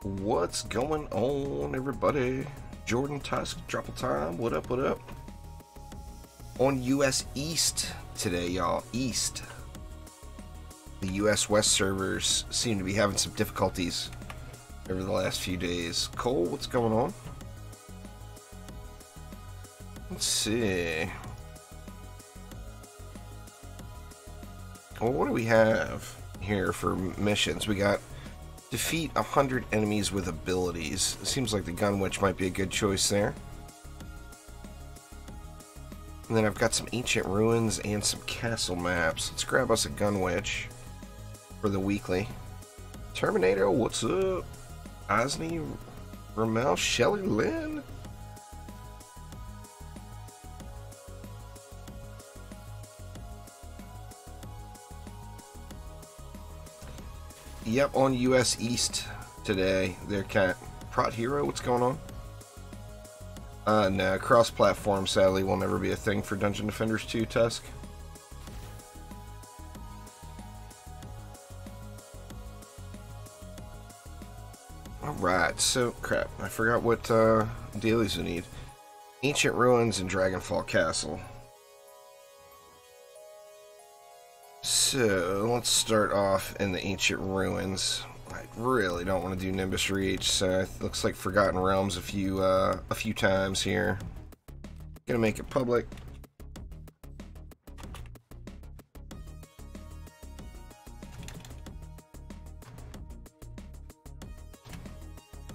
What's going on, everybody? Jordan Tusk, Trouble Time. What up, what up? On US East today, y'all. East. The US West servers seem to be having some difficulties over the last few days. Cole, what's going on? Let's see. Well, what do we have here for missions? We got defeat 100 enemies with abilities. It seems like the gun witch might be a good choice there. And then I've got some ancient ruins and some castle maps. Let's grab us a gun witch for the weekly. Terminator, what's up? Osney, Ramel, Shelly Lynn. Yep, on US East today. They're Prot Hero, what's going on? No, cross-platform sadly will never be a thing for Dungeon Defenders 2, Tusk. Alright, so, crap, I forgot what dailies we need. Ancient Ruins and Dragonfall Castle. So, let's start off in the Ancient Ruins. I really don't want to do Nimbus Reach, so it looks like Forgotten Realms a few times here. Gonna make it public.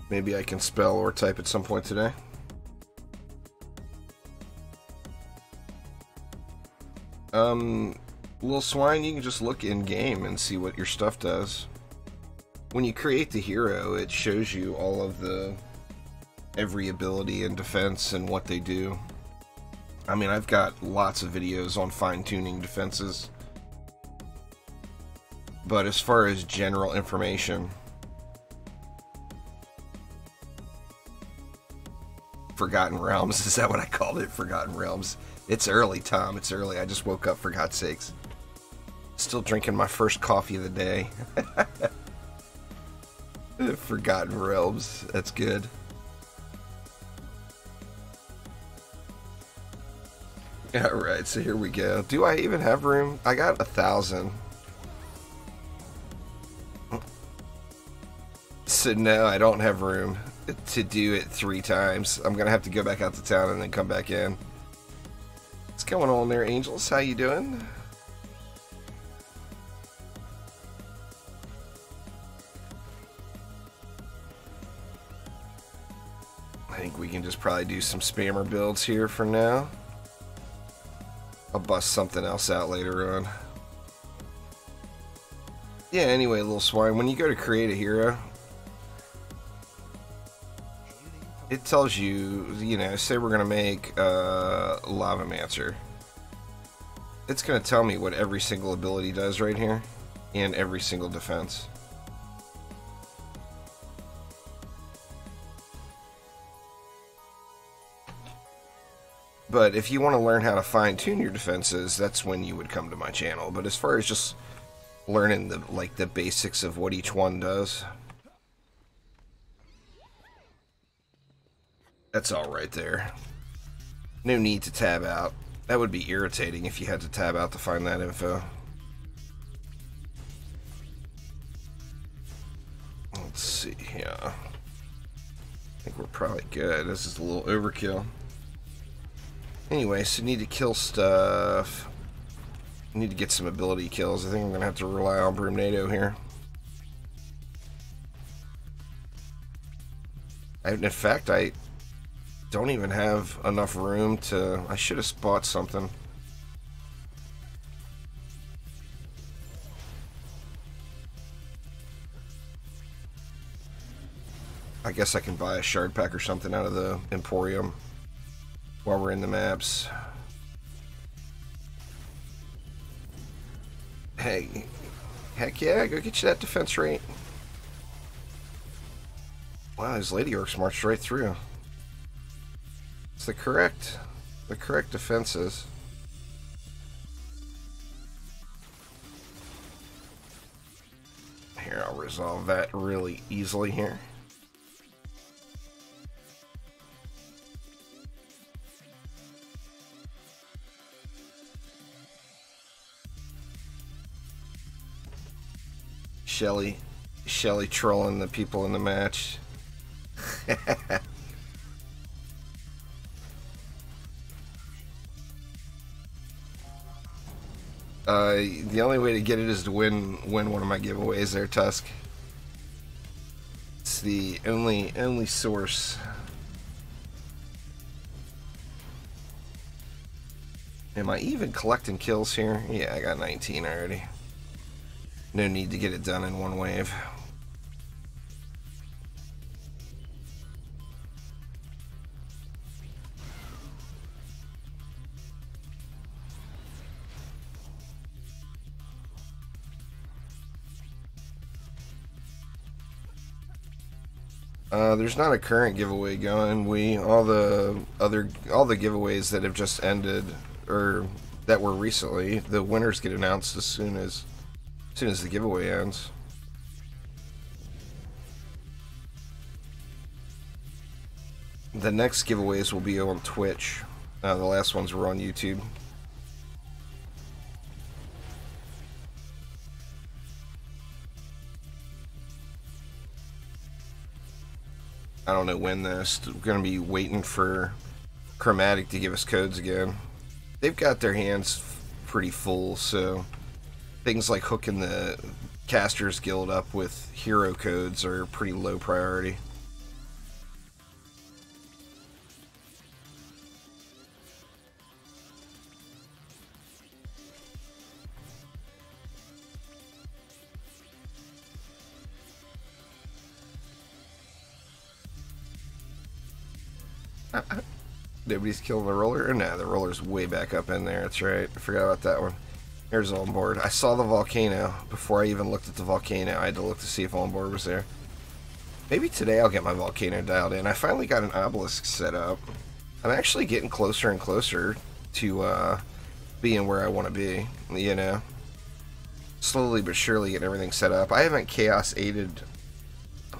Maybe I can spell or type at some point today. Little swine, you can just look in game and see what your stuff does. When you create the hero, it shows you all of every ability and defense and what they do. I mean, I've got lots of videos on fine-tuning defenses, but as far as general information, Forgotten Realms, is that what I called it? Forgotten Realms. It's early, Tom. It's early. I just woke up, for God's sakes. Still drinking my first coffee of the day. Forgotten Realms. That's good. Alright, so here we go. Do I even have room? I got 1,000. So no, I don't have room to do it 3 times. I'm gonna have to go back out to town and then come back in. What's going on there, Angels? How you doing? I think we can just probably do some spammer builds here for now. I'll bust something else out later on. Yeah, anyway, little swine, when you go to create a hero, it tells you, you know, say we're going to make Lavamancer. It's going to tell me what every single ability does right here, and every single defense. But if you want to learn how to fine-tune your defenses, that's when you would come to my channel. But as far as just learning the basics of what each one does, that's all right there. No need to tab out. That would be irritating if you had to tab out to find that info. Let's see here. I think we're probably good. This is a little overkill. Anyway, so need to kill stuff. Need to get some ability kills. I think I'm going to have to rely on Broomnado here. In fact, I don't even have enough room to... I should have bought something. I guess I can buy a shard pack or something out of the Emporium while we're in the maps. Hey, heck yeah, go get you that defense rate. Wow, his Lady Orcs marched right through. It's the correct defenses. Here, I'll resolve that really easily here. Shelly trolling the people in the match. The only way to get it is to win one of my giveaways there, Tusk. It's the only source. Am I even collecting kills here? Yeah, I got 19 already. No need to get it done in one wave. There's not a current giveaway going. All the giveaways that have just ended or that were recently, the winners get announced as soon as the giveaway ends. The next giveaways will be on Twitch. The last ones were on YouTube. I don't know when this. We're going to be waiting for Chromatic to give us codes again. They've got their hands pretty full, so things like hooking the Casters Guild up with hero codes are pretty low priority. Nobody's killing the roller? Or nah, the roller's way back up in there. That's right. I forgot about that one. Here's on board. I saw the volcano before I even looked at the volcano. I had to look to see if on board was there. Maybe today I'll get my volcano dialed in. I finally got an obelisk set up. I'm actually getting closer and closer to being where I want to be. You know, slowly but surely getting everything set up. I haven't chaos aided,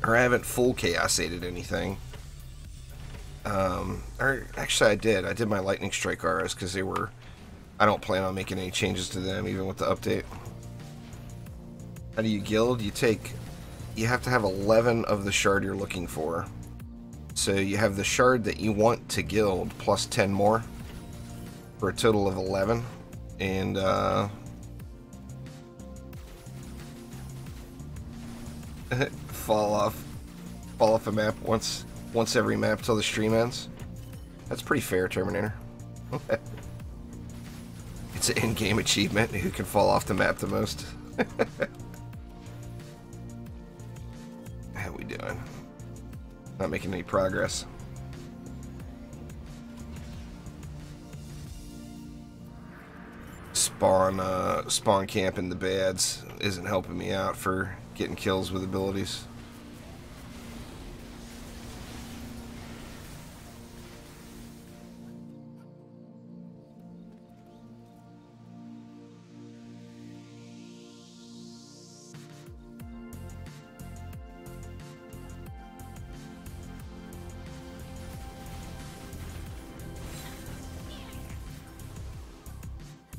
or I haven't full chaos aided anything. Or actually I did my lightning strike auras because they were, I don't plan on making any changes to them even with the update. How do you guild? You have to have 11 of the shard you're looking for. So you have the shard that you want to guild plus 10 more for a total of 11. And fall off a map once every map till the stream ends. That's pretty fair, Terminator. It's an in-game achievement. Who can fall off the map the most? How we doing? Not making any progress. Spawn camp in the bads isn't helping me out for getting kills with abilities.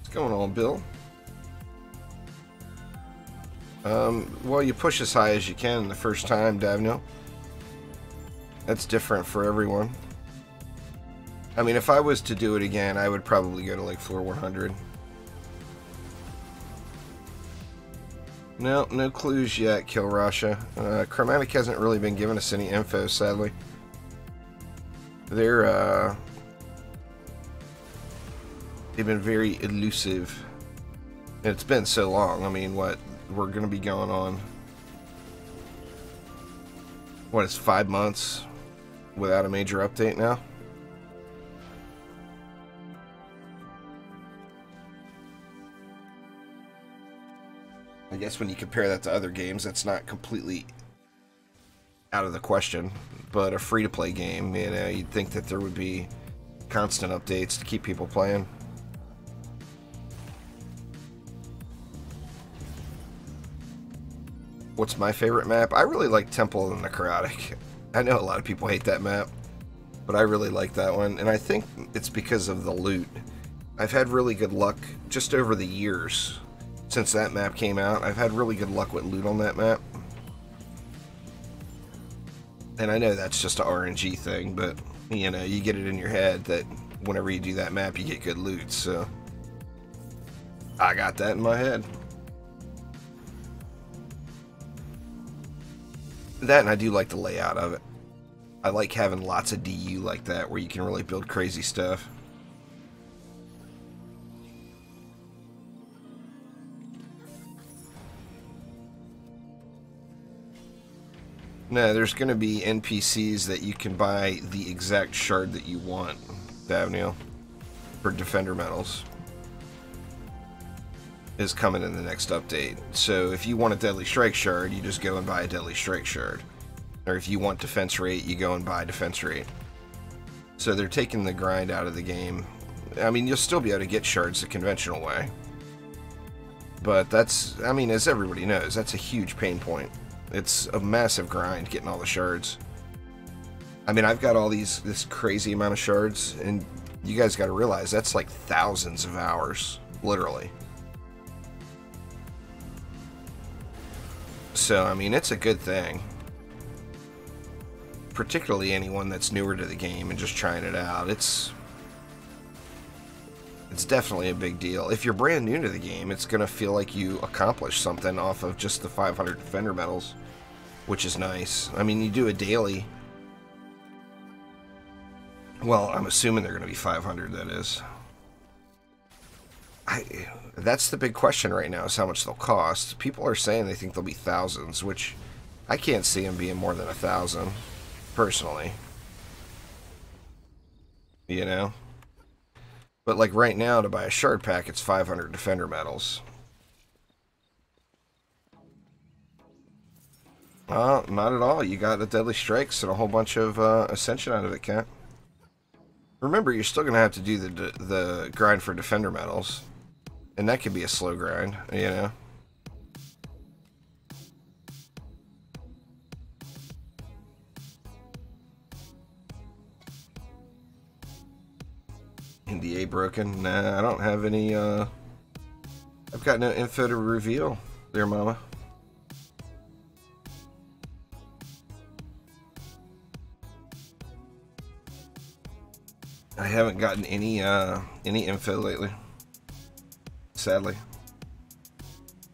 What's going on, Bill? Well, you push as high as you can the first time, Davno. That's different for everyone. I mean, if I was to do it again, I would probably go to like floor 100. No clues yet, Kill Rasha. Chromatic hasn't really been giving us any info, sadly. They've been very elusive. And it's been so long. I mean, what? We're going to be going on... What, it's 5 months without a major update now? I guess when you compare that to other games, that's not completely out of the question. But a free-to-play game, you know, you'd think that there would be constant updates to keep people playing. What's my favorite map? I really like Temple of the Necrotic. I know a lot of people hate that map, but I really like that one, and I think it's because of the loot. I've had really good luck just over the years since that map came out. I've had really good luck with loot on that map. And I know that's just a RNG thing, but, you know, you get it in your head that whenever you do that map, you get good loot, so I got that in my head. That, and I do like the layout of it. I like having lots of DU like that, where you can really build crazy stuff. No, there's going to be NPCs that you can buy the exact shard that you want, Davniel, for Defender medals. Is coming in the next update. So if you want a Deadly Strike shard, you just go and buy a Deadly Strike shard. Or if you want defense rate, you go and buy defense rate. So they're taking the grind out of the game. I mean, you'll still be able to get shards the conventional way. But that's, I mean, as everybody knows, that's a huge pain point. It's a massive grind getting all the shards. I mean, I've got all this crazy amount of shards, and you guys got to realize that's like thousands of hours, literally. So, I mean, it's a good thing. Particularly anyone that's newer to the game and just trying it out. It's definitely a big deal. If you're brand new to the game, it's going to feel like you accomplished something off of just the 500 Defender medals, which is nice. I mean, you do a daily. Well, I'm assuming they're going to be 500, that is. That's the big question right now, is how much they'll cost. People are saying they think they'll be thousands, which I can't see them being more than 1,000, personally. You know? But like right now, to buy a shard pack, it's 500 Defender medals. Not at all. You got the Deadly Strikes and a whole bunch of Ascension out of it, Cat. Remember, you're still going to have to do the grind for Defender medals. And that could be a slow grind, you know? NDA broken? Nah, I don't have any, I've got no info to reveal there, Mama. I haven't gotten any info lately. Sadly.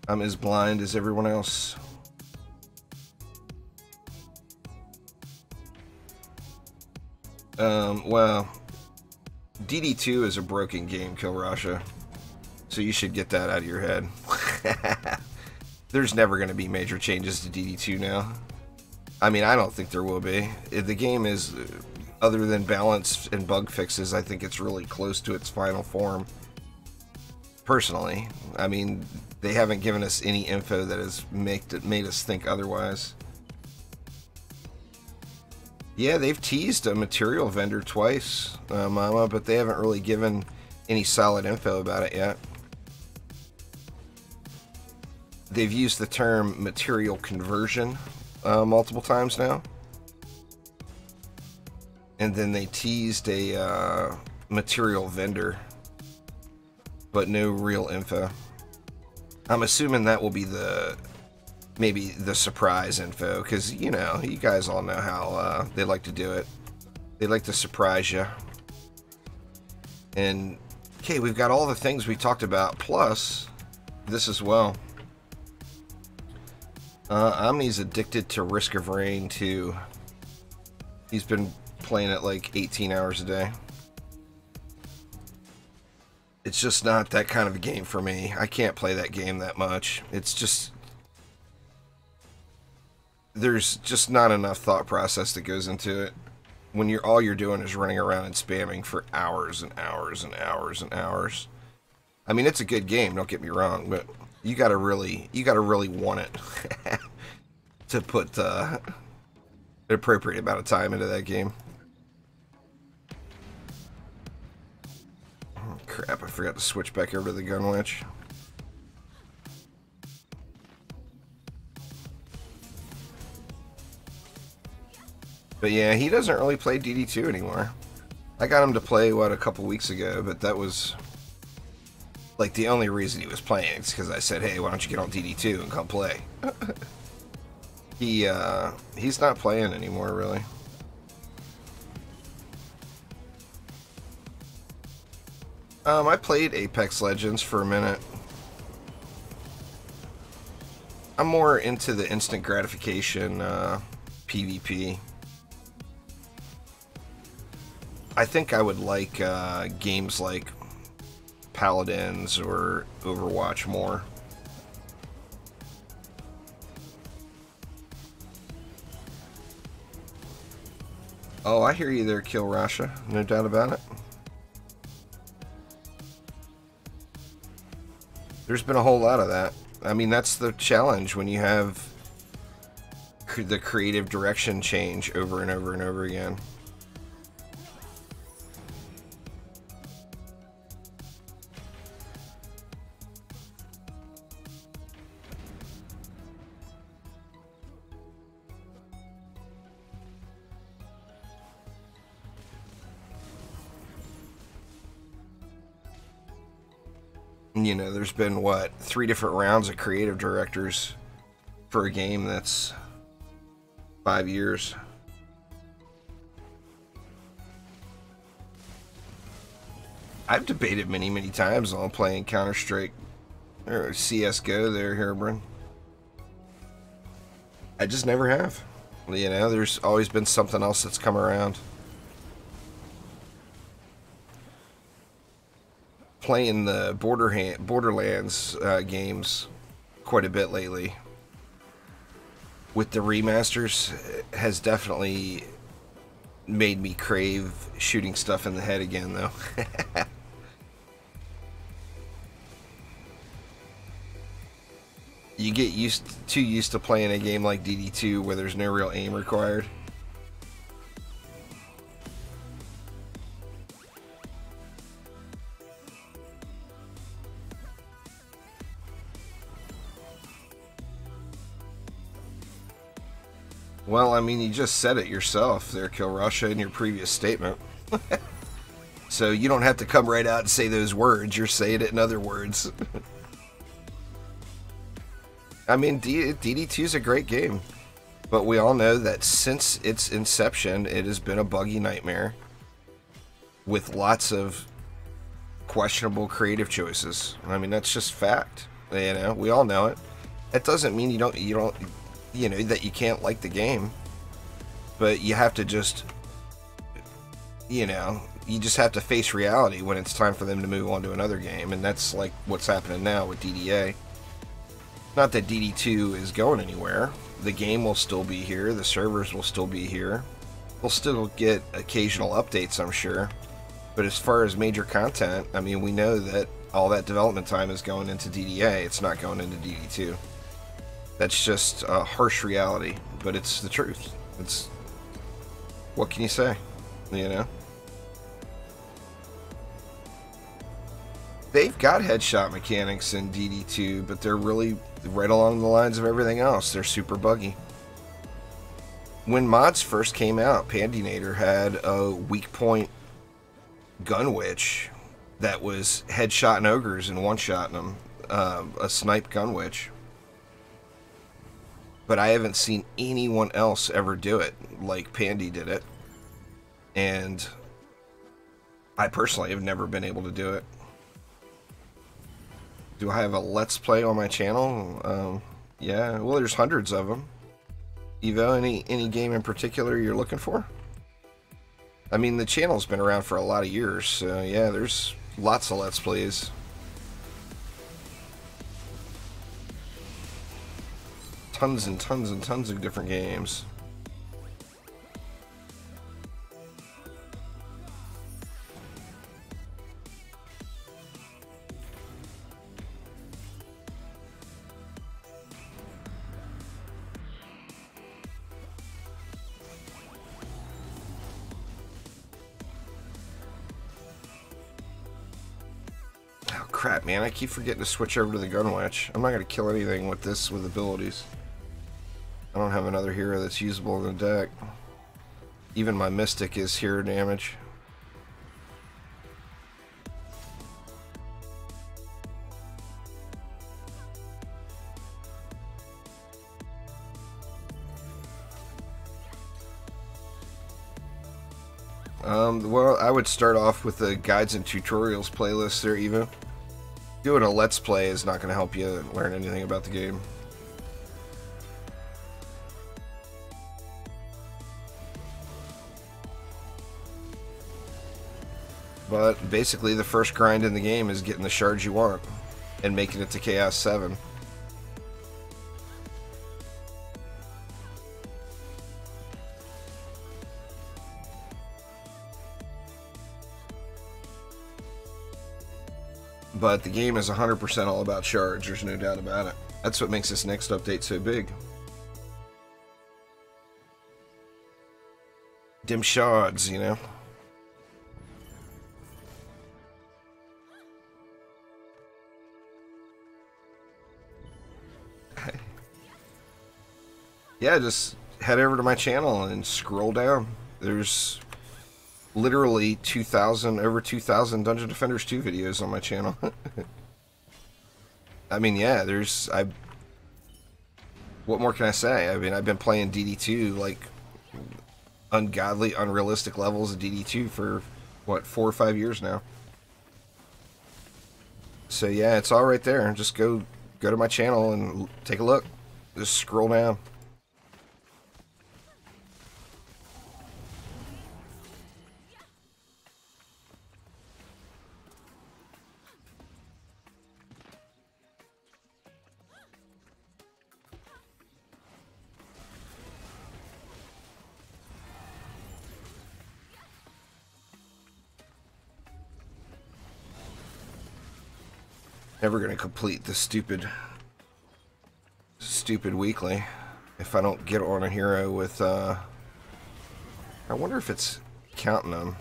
I'm as blind as everyone else. Well, DD2 is a broken game, Kill Rasha. So you should get that out of your head. There's never going to be major changes to DD2 now. I mean, I don't think there will be. The game is, other than balance and bug fixes, I think it's really close to its final form. Personally, I mean, they haven't given us any info that has made us think otherwise. Yeah, they've teased a material vendor twice, Mama, but they haven't really given any solid info about it yet. They've used the term material conversion multiple times now. And then they teased a material vendor, but no real info. I'm assuming that will be maybe the surprise info, because, you know, you guys all know how they like to do it. They like to surprise you. And, okay, we've got all the things we talked about, plus this as well. Omni's addicted to Risk of Rain 2. He's been playing it like 18 hours a day. It's just not that kind of a game for me. I can't play that game that much. It's just, there's just not enough thought process that goes into it when all you're doing is running around and spamming for hours and hours and hours and hours. I mean, it's a good game, don't get me wrong, but you gotta really want it to put an appropriate amount of time into that game. Crap, I forgot to switch back over to the gun witch. But yeah, he doesn't really play DD2 anymore. I got him to play, what, a couple weeks ago, but that was Like, the only reason he was playing is because I said, hey, why don't you get on DD2 and come play? He's not playing anymore, really. I played Apex Legends for a minute. I'm more into the instant gratification PvP. I think I would like games like Paladins or Overwatch more. Oh, I hear you there, Kill Rasha. No doubt about it. There's been a whole lot of that. I mean, that's the challenge when you have the creative direction change over and over and over again. You know, there's been, what, 3 different rounds of creative directors for a game that's 5 years. I've debated many times on playing Counter-Strike or CSGO there, Herobrine. I just never have. You know, there's always been something else that's come around. Playing the Borderlands games quite a bit lately. With the remasters, has definitely made me crave shooting stuff in the head again, though. You get too used to playing a game like DD2 where there's no real aim required. Well, I mean, you just said it yourself there, Kill Russia, in your previous statement. So you don't have to come right out and say those words. You're saying it in other words. I mean, DD2 is a great game. But we all know that since its inception, it has been a buggy nightmare. With lots of questionable creative choices. I mean, that's just fact. You know, we all know it. That doesn't mean you know, that you can't like the game, but you have to just, you know, you just have to face reality when it's time for them to move on to another game, and that's like what's happening now with DDA. Not that DD2 is going anywhere. The game will still be here, the servers will still be here. We'll still get occasional updates, I'm sure, but as far as major content, I mean, we know that all that development time is going into DDA, it's not going into DD2. That's just a harsh reality, but it's the truth. It's, what can you say, you know? They've got headshot mechanics in DD2, but they're really right along the lines of everything else. They're super buggy. When mods first came out, Pandinator had a weak point gun witch that was headshotting ogres and one-shotting them, a snipe gun witch. But I haven't seen anyone else ever do it like Pandy did it. And I personally have never been able to do it. Do I have a Let's Play on my channel? Yeah, well, there's hundreds of them. Evo, any game in particular you're looking for? I mean, the channel's been around for a lot of years, so yeah, there's lots of Let's Plays. Tons and tons and tons of different games. Oh crap, man, I keep forgetting to switch over to the gun witch. I'm not going to kill anything with this with abilities. I don't have another hero that's usable in the deck. Even my Mystic is hero damage. Well, I would start off with the guides and tutorials playlist there, even. Doing a let's play is not going to help you learn anything about the game. But basically, the first grind in the game is getting the shards you want and making it to Chaos 7. But the game is 100% all about shards, there's no doubt about it. That's what makes this next update so big. Dim shards, you know? Yeah, just head over to my channel and scroll down. There's literally over 2,000 Dungeon Defenders 2 videos on my channel. I mean, yeah, what more can I say? I mean, I've been playing DD2, like, ungodly, unrealistic levels of DD2 for, what, 4 or 5 years now. So, yeah, it's all right there. Just go to my channel and take a look. Just scroll down. Never gonna complete the stupid weekly if I don't get on a hero with I wonder if it's counting them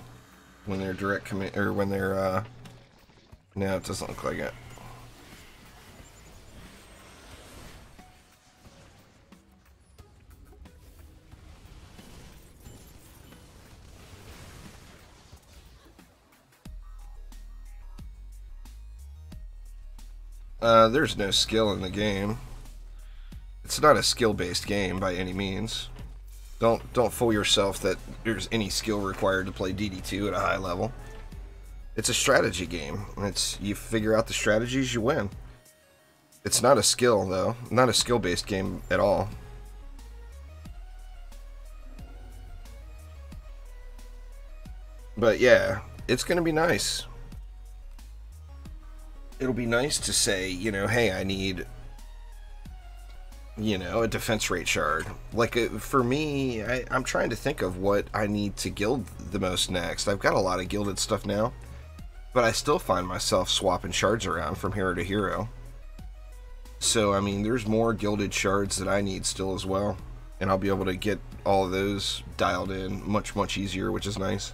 when they're direct commit or when they're no, it doesn't look like it. There's no skill in the game. It's not a skill-based game by any means. Don't fool yourself that there's any skill required to play DD2 at a high level. It's a strategy game. You figure out the strategies, you win. It's not a skill, though. Not a skill-based game at all. But yeah, it's gonna be nice. It'll be nice to say, you know, hey, I need, you know, a defense rate shard. Like, for me, I'm trying to think of what I need to guild the most next. I've got a lot of gilded stuff now, but I still find myself swapping shards around from hero to hero. So, I mean, there's more gilded shards that I need still as well, and I'll be able to get all of those dialed in much, much easier, which is nice.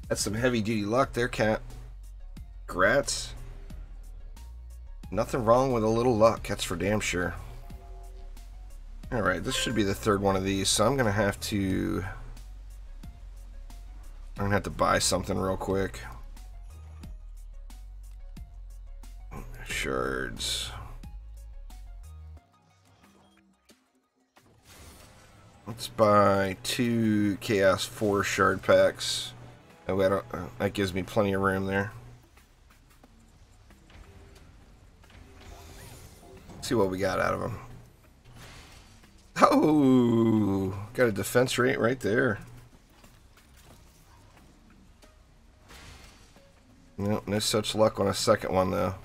That's some heavy-duty luck there, cat. Grats. Nothing wrong with a little luck, that's for damn sure. Alright, this should be the third one of these, so I'm gonna have to buy something real quick. Shards. Let's buy 2 Chaos 4 shard packs. Oh, that gives me plenty of room there. Let's see what we got out of them. Oh, got a defense rate right there. Nope, no such luck on a second one though.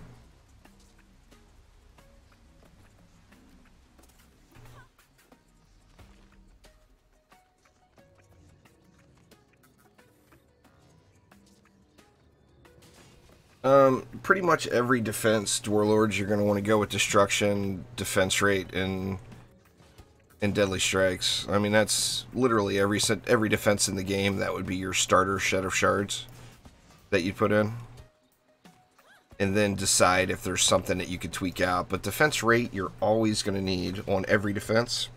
Pretty much every defense Warlords, you're going to want to go with Destruction, Defense Rate, and Deadly Strikes. I mean, that's literally every defense in the game. That would be your starter set of shards that you put in. And then decide if there's something that you could tweak out. But Defense Rate, you're always going to need on every defense.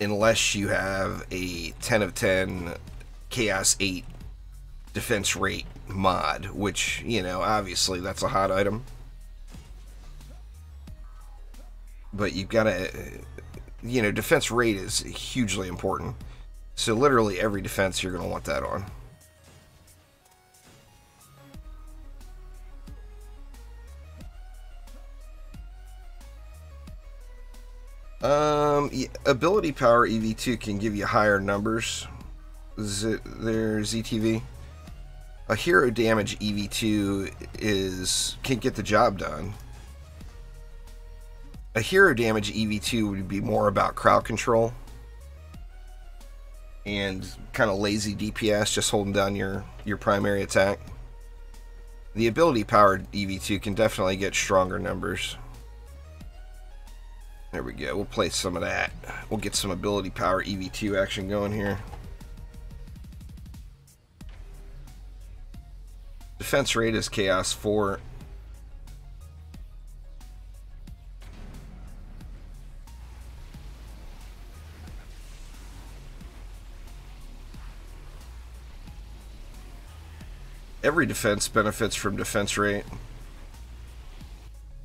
Unless you have a 10 of 10 Chaos 8 defense rate mod, which, you know, obviously that's a hot item. But you've got to you know, defense rate is hugely important. So literally every defense you're going to want that on. Yeah, ability power EV2 can give you higher numbers. There's ZTV. A hero damage EV2 can get the job done. A hero damage EV2 would be more about crowd control and kind of lazy DPS, just holding down your primary attack. The ability powered EV2 can definitely get stronger numbers. There we go. We'll play some of that. We'll get some ability power EV2 action going here. Defense rate is Chaos 4. Every defense benefits from defense rate.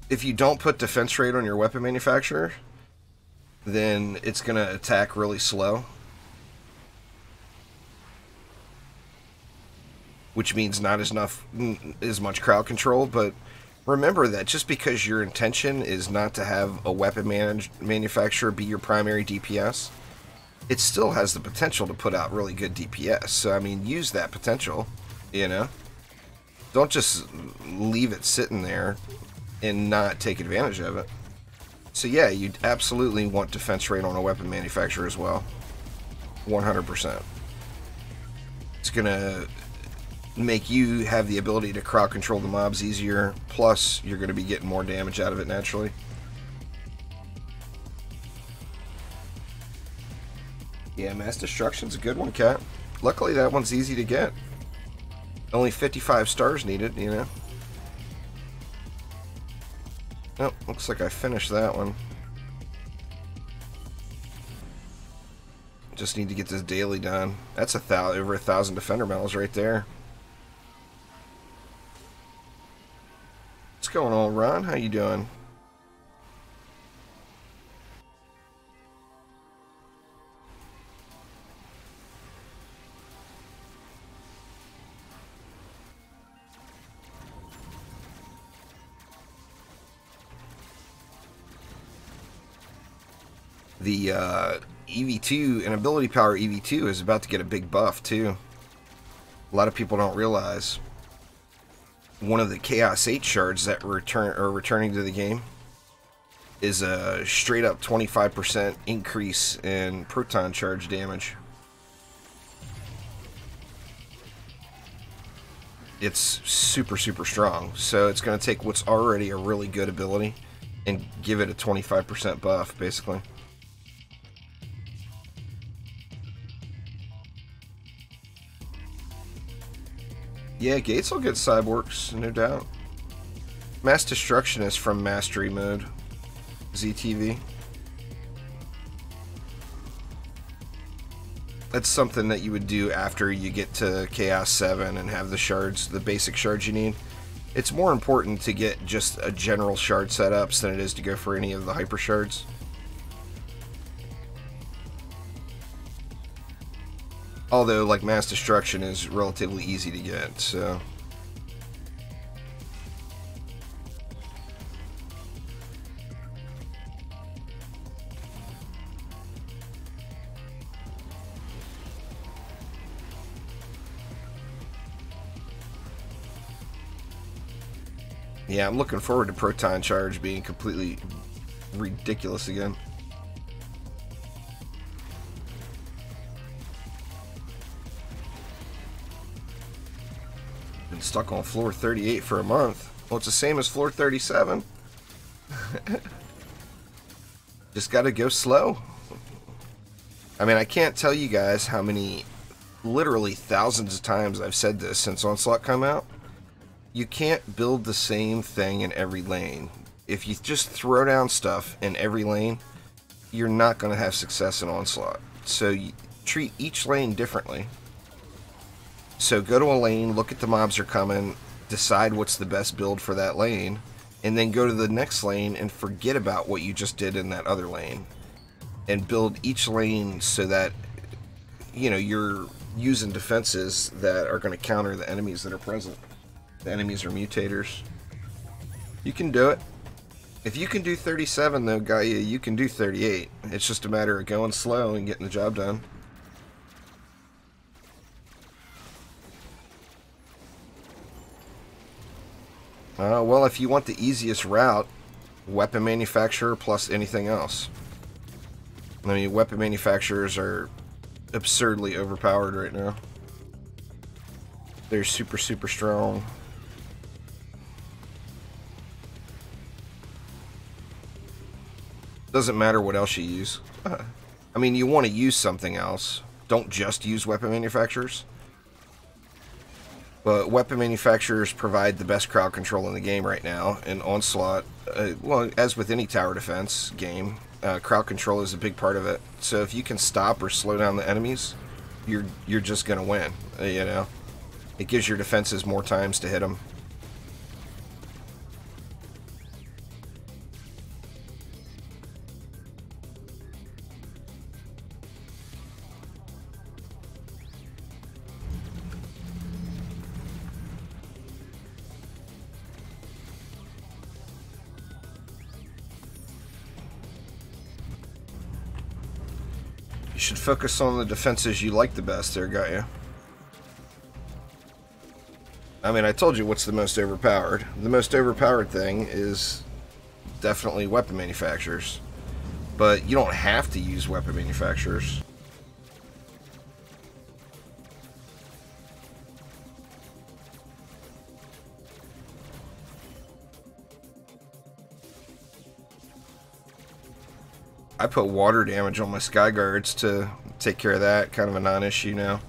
If you don't put defense rate on your weapon manufacturer, then it's going to attack really slow. Which means not as much crowd control, but remember that just because your intention is not to have a weapon manufacturer be your primary DPS, it still has the potential to put out really good DPS. So, I mean, use that potential, you know? Don't just leave it sitting there and not take advantage of it. So yeah, you absolutely want defense rate on a weapon manufacturer as well. 100%. It's gonna make you have the ability to crowd control the mobs easier, plus you're gonna be getting more damage out of it naturally. Yeah, mass destruction's a good one, Cat. Luckily that one's easy to get. Only 55 stars needed, you know. Oh, looks like I finished that one. Just need to get this daily done. That's over 1,000 defender medals right there. What's going on, Ron? How you doing? The EV2 and ability power EV2 is about to get a big buff too. A lot of people don't realize one of the Chaos 8 shards that are returning to the game is a straight up 25% increase in proton charge damage. It's super strong, so it's going to take what's already a really good ability and give it a 25% buff basically. Yeah, Gates will get cyborgs, no doubt. Mass Destruction is from Mastery Mode. ZTV. That's something that you would do after you get to Chaos 7 and have the shards, the basic shards you need. It's more important to get just a general shard setups than it is to go for any of the hyper shards. Although, like, Mass Destruction is relatively easy to get, so... Yeah, I'm looking forward to Proton Charge being completely ridiculous again. Been stuck on floor 38 for a month. Well, it's the same as floor 37. Just gotta go slow. I mean, I can't tell you guys how many, literally thousands of times I've said this since Onslaught come out. You can't build the same thing in every lane. If you just throw down stuff in every lane, you're not going to have success in Onslaught. So you treat each lane differently. So go to a lane, look at the mobs that are coming, decide what's the best build for that lane, and then go to the next lane and forget about what you just did in that other lane. and build each lane so that, you know, you're using defenses that are going to counter the enemies that are present. The enemies are mutators. You can do it. If you can do 37 though, Gaia, you can do 38. It's just a matter of going slow and getting the job done. Well, if you want the easiest route, weapon manufacturer plus anything else. I mean, weapon manufacturers are absurdly overpowered right now. They're super, super strong. Doesn't matter what else you use. I mean, you want to use something else. Don't just use weapon manufacturers. But weapon manufacturers provide the best crowd control in the game right now. And Onslaught, well, as with any tower defense game, crowd control is a big part of it. So if you can stop or slow down the enemies, you're just gonna win. You know, it gives your defenses more times to hit them. You should focus on the defenses you like the best there, got you? I mean, I told you what's the most overpowered. The most overpowered thing is definitely weapon manufacturers. But you don't have to use weapon manufacturers. I put water damage on my sky guards to take care of that, kind of a non-issue now.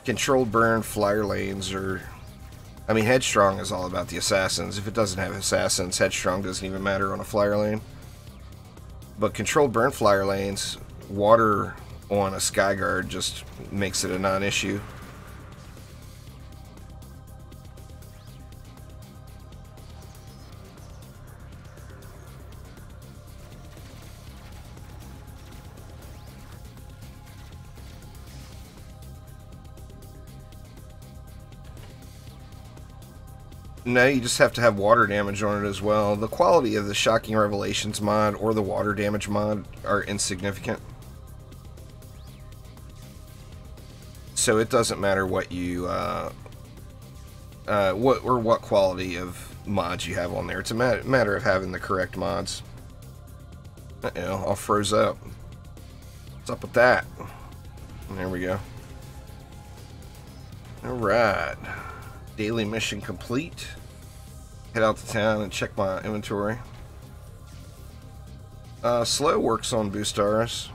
Controlled burn, flyer lanes, or... I mean, Headstrong is all about the assassins. If it doesn't have assassins, Headstrong doesn't even matter on a flyer lane. But controlled burn flyer lanes, water on a sky guard just makes it a non-issue. No, you just have to have water damage on it as well. The quality of the Shocking Revelations mod or the water damage mod are insignificant. So it doesn't matter what you, what quality of mods you have on there. It's a matter of having the correct mods. Uh-oh, all froze up. What's up with that? There we go. Alright. Daily mission complete. Head out to town and check my inventory. Slow works on boost stars.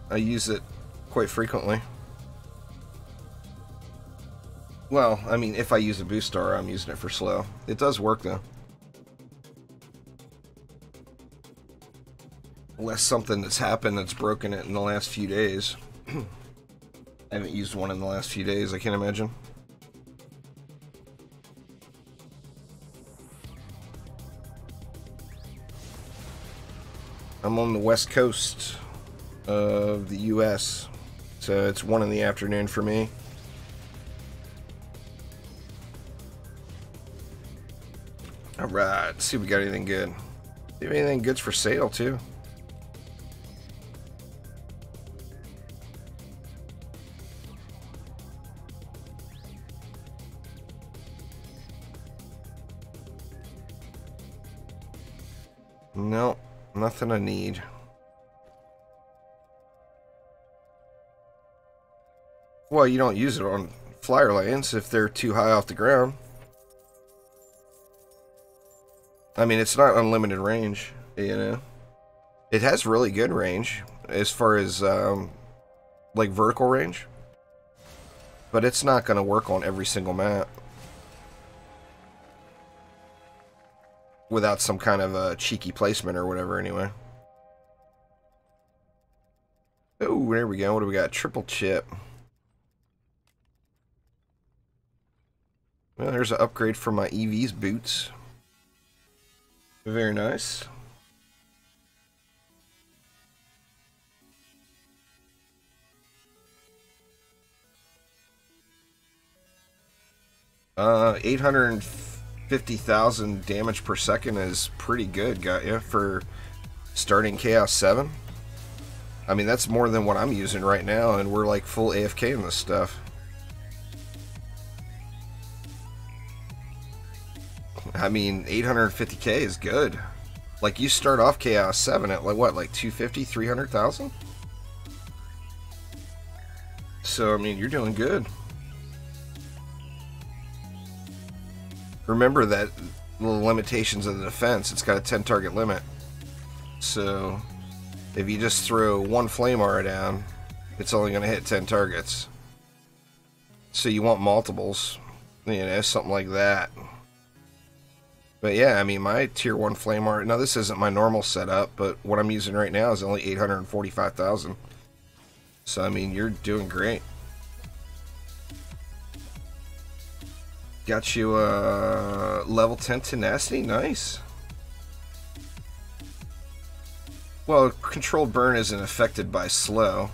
I use it quite frequently. Well, I mean, if I use a boost star, I'm using it for slow. It does work though. Unless something that's happened that's broken it in the last few days. I haven't used one in the last few days, I can't imagine. I'm on the west coast of the US, so it's 1 in the afternoon for me. Alright, see if we got anything good. See if anything good's for sale too. No, nothing I need. Well, you don't use it on flyer lanes if they're too high off the ground. I mean, it's not unlimited range, you know. It has really good range as far as like vertical range, but it's not going to work on every single map without some kind of a cheeky placement or whatever anyway. Oh, there we go. What do we got? Triple chip. Well, there's an upgrade for my EV's boots. Very nice. 850,000 damage per second is pretty good, got you, for starting Chaos 7. I mean, that's more than what I'm using right now, and we're like full AFK in this stuff. I mean, 850k is good. Like, you start off Chaos 7 at like what, like 250, 300,000? So, I mean, you're doing good. Remember that the limitations of the defense, it's got a 10 target limit. So, if you just throw one flame aura down, it's only going to hit 10 targets. So you want multiples, you know, something like that. But yeah, I mean, my tier 1 flame aura, now this isn't my normal setup, but what I'm using right now is only 845,000. So, I mean, you're doing great. Got you level 10 tenacity, nice. Well, controlled burn isn't affected by slow.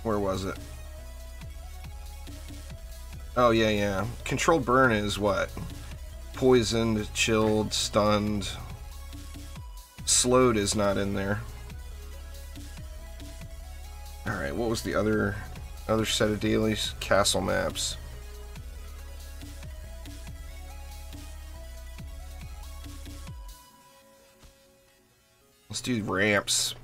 Where was it? Oh, yeah. Controlled burn is what? Poisoned, chilled, stunned. Slowed is not in there. Alright, what was the other set of dailies? Castle maps. Let's do ramps.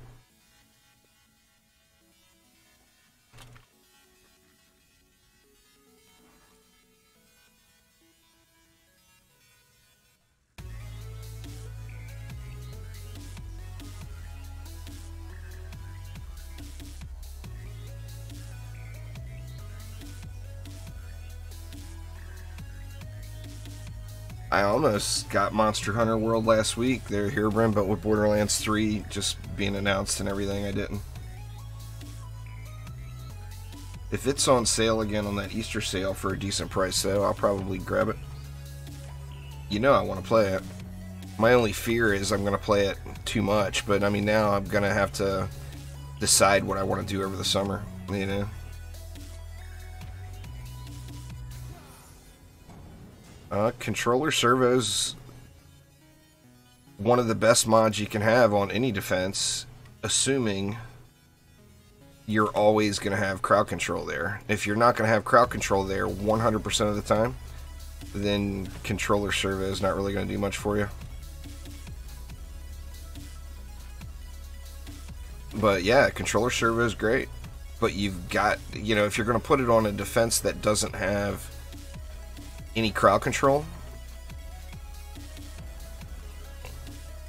I almost got Monster Hunter World last week. They're here, but with Borderlands 3 just being announced and everything, I didn't. If it's on sale again on that Easter sale for a decent price, though, I'll probably grab it. You know I want to play it. My only fear is I'm going to play it too much, but I mean, now I'm going to have to decide what I want to do over the summer, you know? Controller servos, one of the best mods you can have on any defense, assuming you're always going to have crowd control there. If you're not going to have crowd control there 100% of the time, then controller servo is not really going to do much for you. But yeah, controller servo is great. But you've got, you know, if you're going to put it on a defense that doesn't have any crowd control,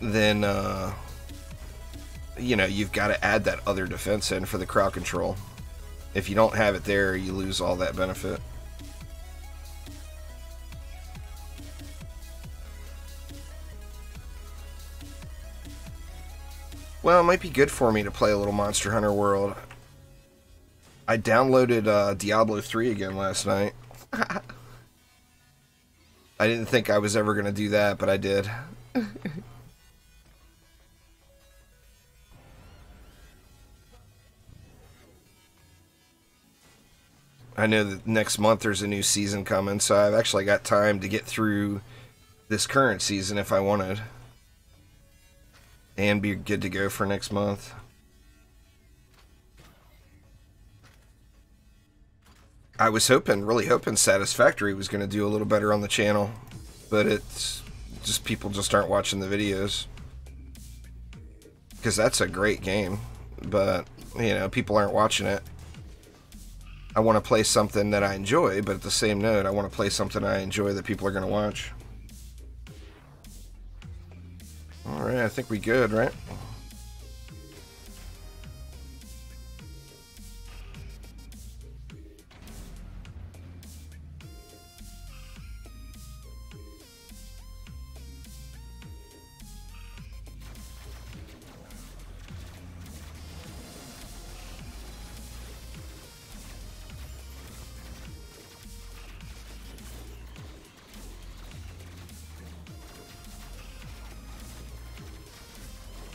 then you know, you've got to add that other defense in for the crowd control. If you don't have it there, you lose all that benefit. Well, it might be good for me to play a little Monster Hunter World. I downloaded Diablo 3 again last night. I didn't think I was ever going to do that, but I did. I know that next month there's a new season coming, so I've actually got time to get through this current season if I wanted. And be good to go for next month. I was really hoping Satisfactory was going to do a little better on the channel, but it's just people just aren't watching the videos. Because that's a great game, but, you know, people aren't watching it. I want to play something that I enjoy, but at the same note, I want to play something I enjoy that people are going to watch. Alright, I think we good, right?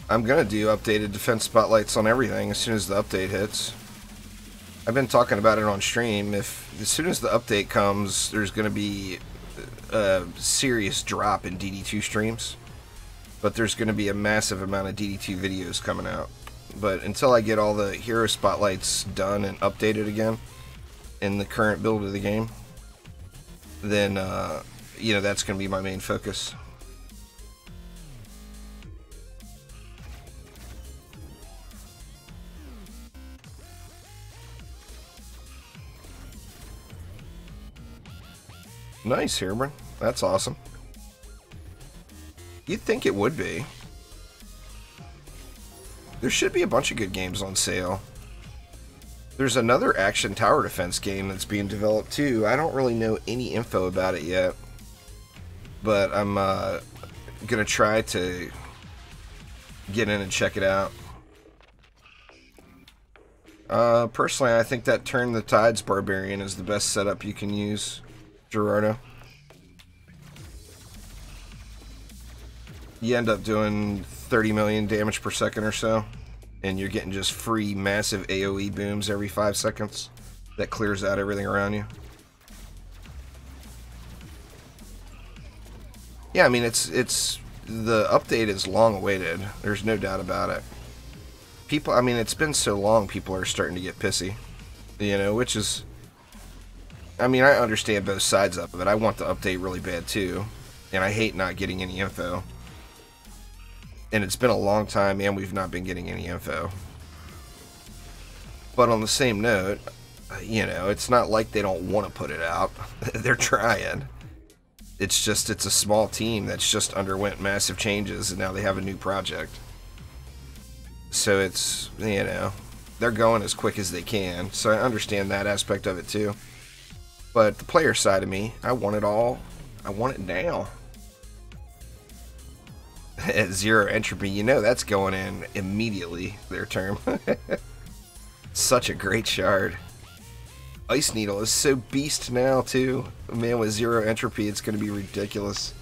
I'm gonna do updated defense spotlights on everything as soon as the update hits. I've been talking about it on stream. If as soon as the update comes, there's going to be a serious drop in DD2 streams, but there's going to be a massive amount of DD2 videos coming out. But until I get all the hero spotlights done and updated again in the current build of the game, then you know, that's going to be my main focus. Nice, Herman. That's awesome. You'd think it would be. There should be a bunch of good games on sale. There's another action tower defense game that's being developed too. I don't really know any info about it yet, but I'm gonna try to get in and check it out. Personally, I think that Turn the Tides Barbarian is the best setup you can use, Gerardo. You end up doing 30 million damage per second or so, and you're getting just free massive AoE booms every 5 seconds that clears out everything around you. Yeah, I mean, it's the update is long awaited. There's no doubt about it. People, I mean, it's been so long, people are starting to get pissy, you know, which is, I mean, I understand both sides of it. I want the update really bad too, and I hate not getting any info. And it's been a long time, and we've not been getting any info. But on the same note, you know, it's not like they don't want to put it out. They're trying. It's just, it's a small team that's just underwent massive changes, and now they have a new project. So it's, you know, they're going as quick as they can. So I understand that aspect of it too. But the player side of me, I want it all. I want it now. At 0 entropy, you know that's going in immediately, their term. Such a great shard. Ice Needle is so beast now too. Man, with 0 entropy, it's going to be ridiculous.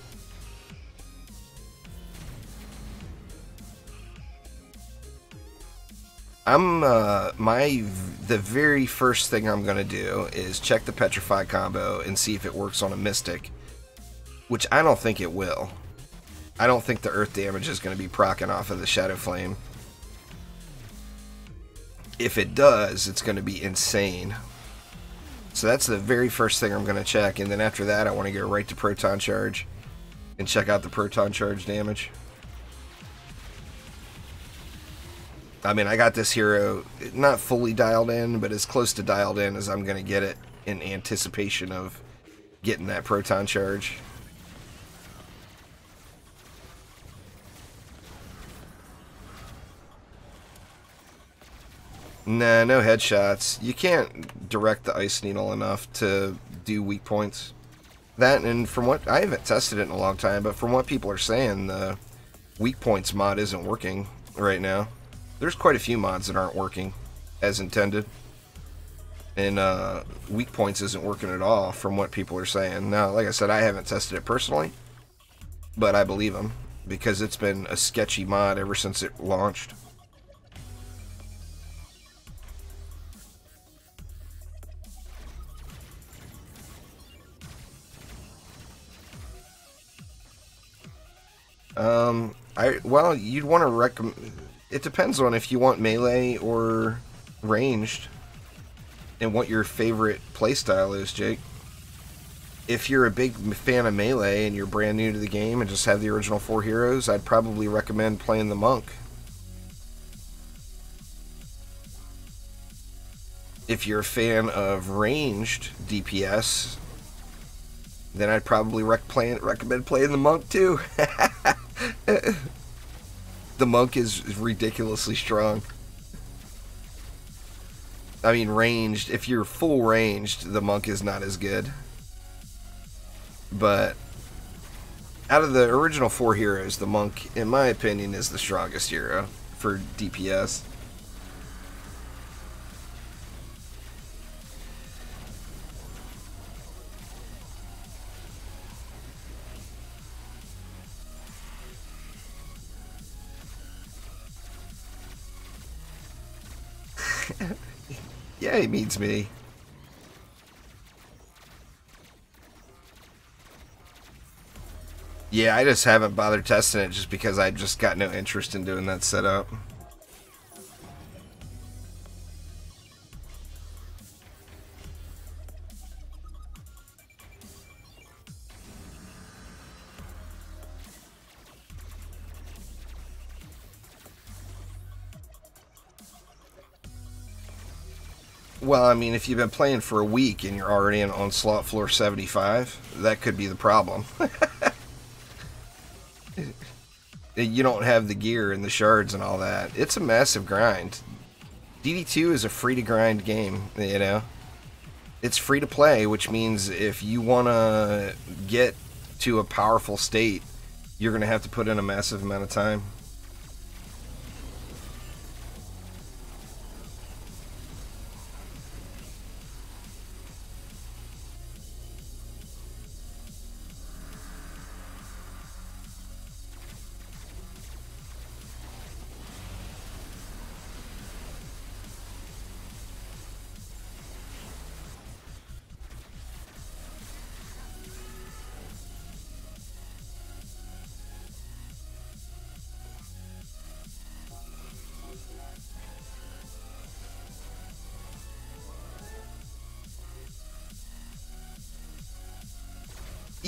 The very first thing I'm going to do is check the Petrify combo and see if it works on a Mystic, which I don't think it will. I don't think the earth damage is going to be proccing off of the Shadow Flame. If it does, it's going to be insane. So that's the very first thing I'm going to check, and then after that I want to go right to Proton Charge and check out the Proton Charge damage. I mean, I got this hero not fully dialed in, but as close to dialed in as I'm going to get it in anticipation of getting that Proton Charge. Nah, no headshots. You can't direct the Ice Needle enough to do weak points. That, and from what, I haven't tested it in a long time, but from what people are saying, the weak points mod isn't working right now. There's quite a few mods that aren't working as intended. And weak points isn't working at all from what people are saying. Now, like I said, I haven't tested it personally, but I believe them because it's been a sketchy mod ever since it launched. Well, you'd want to recommend. It depends on if you want melee or ranged, and what your favorite playstyle is, Jake. If you're a big fan of melee and you're brand new to the game and just have the original 4 heroes, I'd probably recommend playing the monk. If you're a fan of ranged DPS, then I'd probably recommend playing the monk too. The monk is ridiculously strong. I mean, ranged, if you're full ranged, the monk is not as good. But out of the original 4 heroes, the monk, in my opinion, is the strongest hero for DPS. Yeah, he means me. Yeah, I just haven't bothered testing it just because I just got no interest in doing that setup. Well, I mean, if you've been playing for a week and you're already on slot floor 75, that could be the problem. You don't have the gear and the shards and all that. It's a massive grind. DD2 is a free-to-grind game, you know? It's free to play, which means if you want to get to a powerful state, you're going to have to put in a massive amount of time.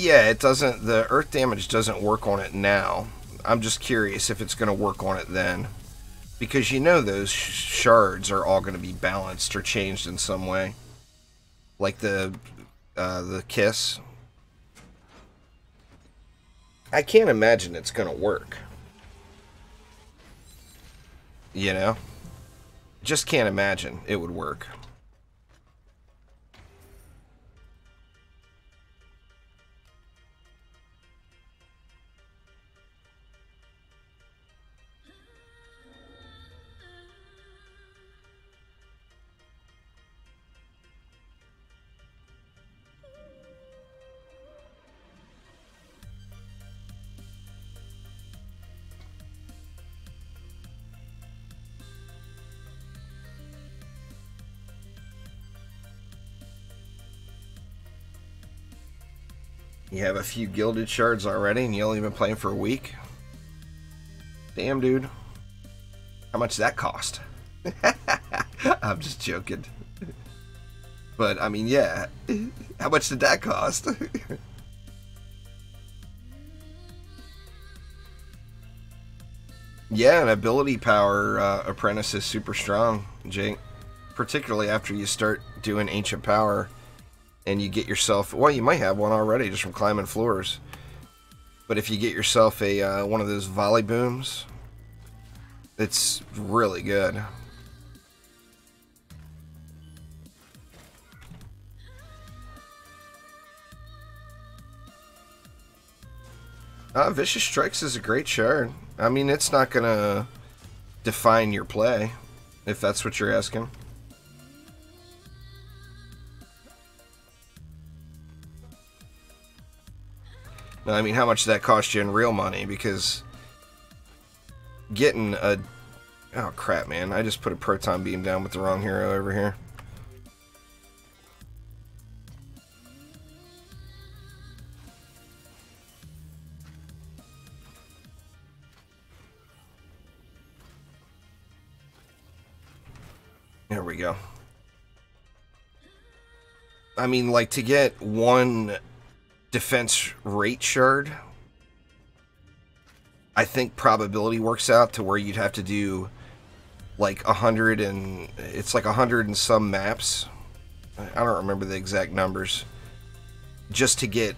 Yeah, it doesn't, the earth damage doesn't work on it now. I'm just curious if it's going to work on it then. Because you know those shards are all going to be balanced or changed in some way. Like the kiss. I can't imagine it's going to work. You know? Just can't imagine it would work. You have a few gilded shards already and you only been playing for a week? Damn, dude. How much does that cost? I'm just joking. But, I mean, yeah. How much did that cost? Yeah, an ability power apprentice is super strong, Jake. Particularly after you start doing ancient power. And you get yourself, well, you might have one already just from climbing floors. But if you get yourself a one of those volley booms, it's really good. Vicious Strikes is a great shard. I mean, it's not gonna define your play, if that's what you're asking. I mean, how much did that cost you in real money? Because getting a... Oh, crap, man. I just put a proton beam down with the wrong hero over here. There we go. I mean, like, to get one defense rate shard, I think probability works out to where you'd have to do like 100 and it's like 100 and some maps. I don't remember the exact numbers, just to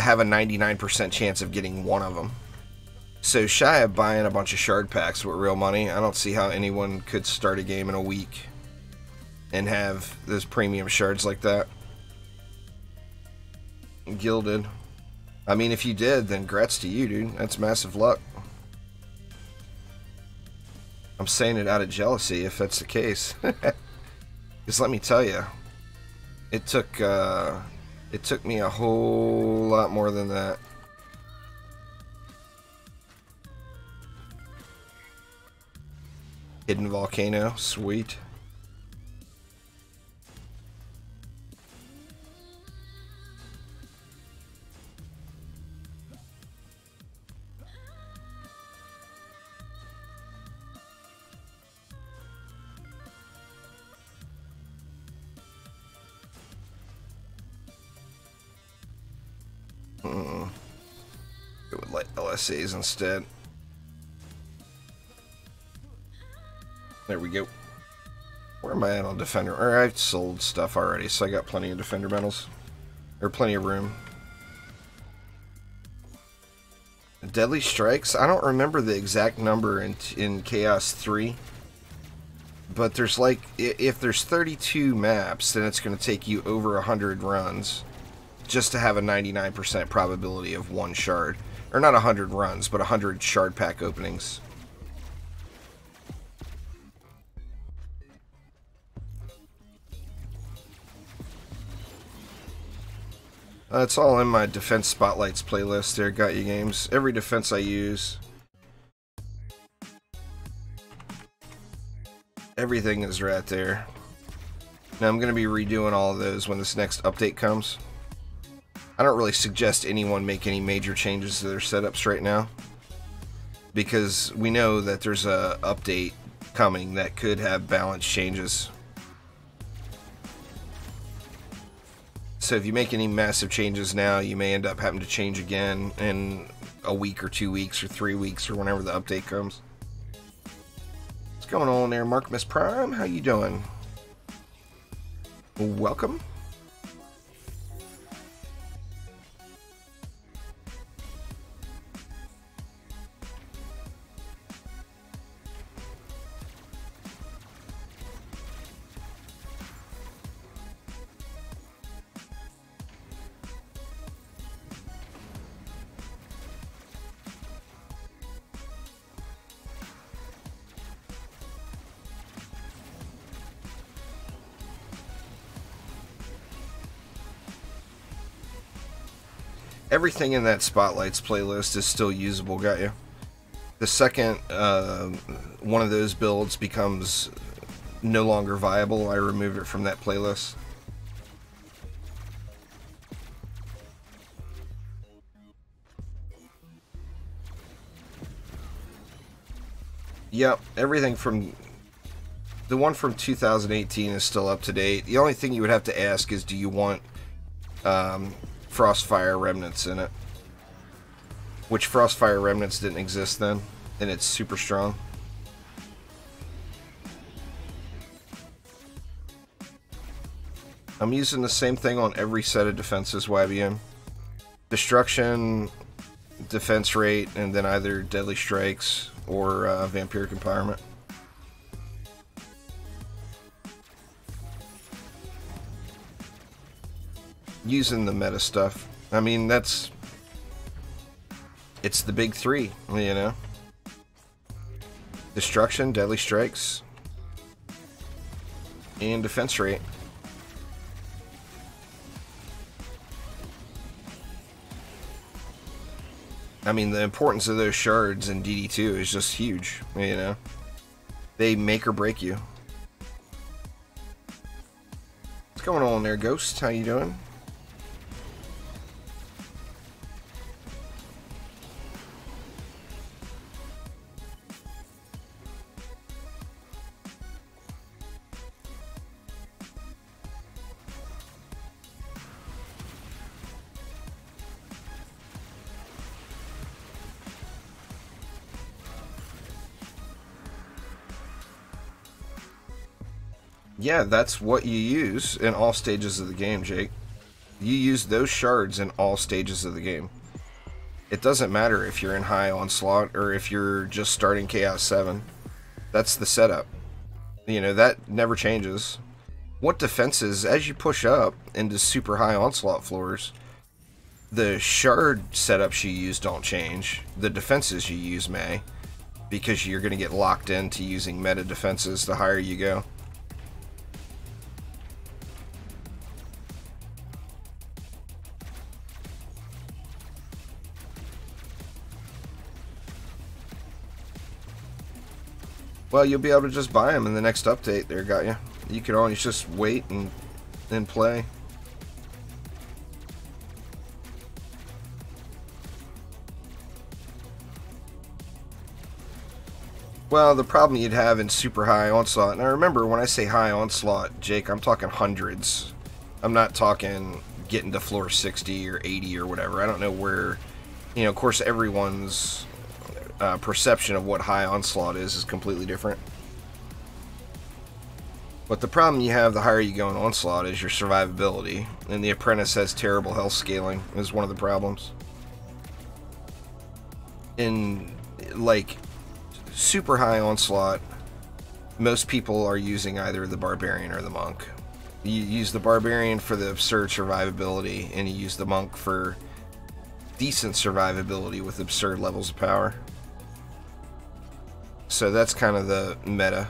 have a 99% chance of getting one of them. So shy of buying a bunch of shard packs with real money, I don't see how anyone could start a game in a week and have those premium shards like that. Gilded. I mean, if you did, then grats to you, dude. That's massive luck. I'm saying it out of jealousy if that's the case. Because let me tell you, it took me a whole lot more than that. Hidden volcano, sweet. LSAs instead. There we go. Where am I at on Defender? Or I've sold stuff already, so I got plenty of Defender medals. Or plenty of room. Deadly Strikes? I don't remember the exact number in Chaos 3. But there's like, if there's 32 maps, then it's going to take you over 100 runs just to have a 99% probability of one shard. Or not 100 runs, but 100 shard pack openings. It's all in my Defense Spotlights playlist there, Got You Games. Every defense I use. Everything is right there. Now I'm going to be redoing all of those when this next update comes. I don't really suggest anyone make any major changes to their setups right now, because we know that there's a update coming that could have balance changes. So if you make any massive changes now, you may end up having to change again in a week or 2 weeks or 3 weeks or whenever the update comes. What's going on there, Markmas Prime? How you doing? Welcome. Everything in that Spotlights playlist is still usable, got you? The second one of those builds becomes no longer viable, I remove it from that playlist. Yep, everything from... The one from 2018 is still up to date. The only thing you would have to ask is, do you want... Frostfire Remnants in it, which Frostfire Remnants didn't exist then, and it's super strong. I'm using the same thing on every set of defenses, YBM. Destruction, defense rate, and then either Deadly Strikes or Vampiric Empowerment. Using the meta stuff. I mean, it's the big three, you know. Destruction, Deadly Strikes, and defense rate. I mean, the importance of those shards in DD2 is just huge, you know. They make or break you. What's going on there, Ghost? How you doing? Yeah, that's what you use in all stages of the game, Jake. You use those shards in all stages of the game. It doesn't matter if you're in high onslaught or if you're just starting Chaos 7. That's the setup. You know, that never changes. What defenses, as you push up into super high onslaught floors, the shard setups you use don't change. The defenses you use may, because you're going to get locked into using meta defenses the higher you go. Well, you'll be able to just buy them in the next update there, got you. You can always just wait and play. Well, the problem you'd have in super high onslaught, and I remember when I say high onslaught, Jake, I'm talking hundreds. I'm not talking getting to floor 60 or 80 or whatever. I don't know where You know, of course, everyone's perception of what high onslaught is completely different. But the problem you have the higher you go in onslaught is your survivability, and the apprentice has terrible health scaling is one of the problems. In like super high onslaught, most people are using either the barbarian or the monk. You use the barbarian for the absurd survivability, and you use the monk for decent survivability with absurd levels of power. So that's kind of the meta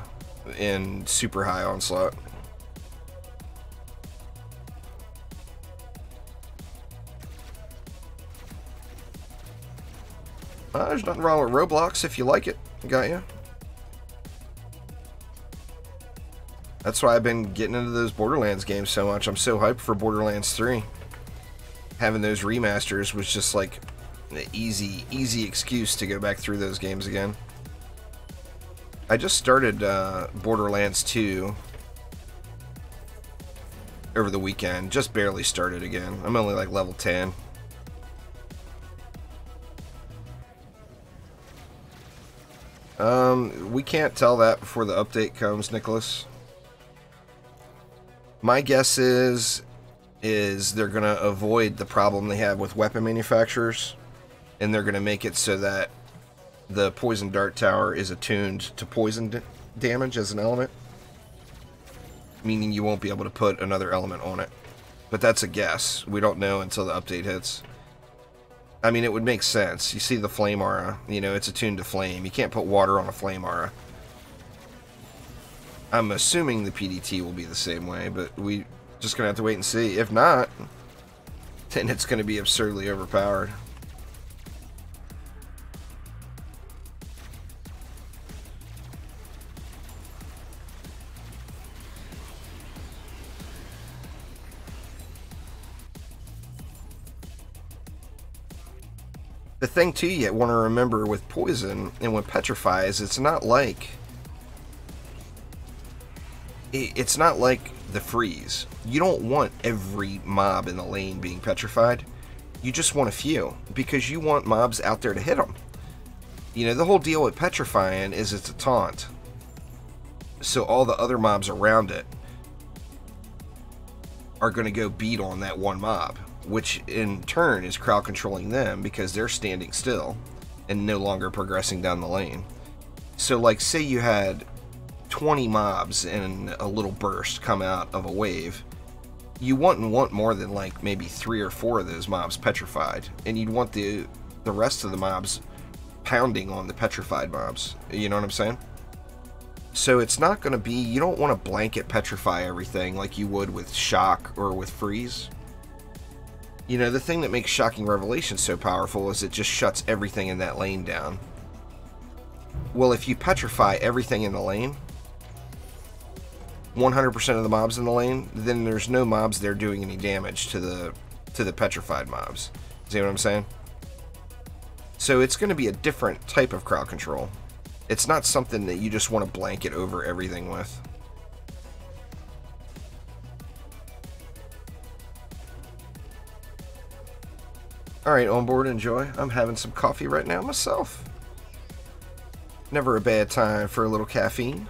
in super high onslaught. There's nothing wrong with Roblox if you like it. Got you. That's why I've been getting into those Borderlands games so much. I'm so hyped for Borderlands 3. Having those remasters was just like an easy excuse to go back through those games again. I just started Borderlands 2 over the weekend. Just barely started again. I'm only like level 10. We can't tell that before the update comes, Nicholas. My guess is they're going to avoid the problem they have with weapon manufacturers, and they're going to make it so that the poison dart tower is attuned to poison damage as an element, meaning you won't be able to put another element on it. But that's a guess. We don't know until the update hits. I mean, it would make sense. You see the flame aura, you know, it's attuned to flame. You can't put water on a flame aura. I'm assuming the PDT will be the same way, but we just gonna have to wait and see. If not, then it's gonna be absurdly overpowered. The thing too you want to remember with poison and with petrify is it's not like the freeze. You don't want every mob in the lane being petrified. You just want a few, because you want mobs out there to hit them. You know, the whole deal with petrifying is it's a taunt. So all the other mobs around it are going to go beat on that one mob, which in turn is crowd controlling them because they're standing still and no longer progressing down the lane. So like, say you had 20 mobs in a little burst come out of a wave, you wouldn't want more than like maybe 3 or 4 of those mobs petrified, and you'd want the rest of the mobs pounding on the petrified mobs. You know what I'm saying? So it's not going to be, you don't want to blanket petrify everything like you would with shock or with freeze. You know, the thing that makes Shocking Revelation so powerful is it just shuts everything in that lane down. Well, if you petrify everything in the lane, 100% of the mobs in the lane, then there's no mobs there doing any damage to the petrified mobs. See what I'm saying? So it's going to be a different type of crowd control. It's not something that you just want to blanket over everything with. Alright, on board, enjoy. I'm having some coffee right now myself. Never a bad time for a little caffeine.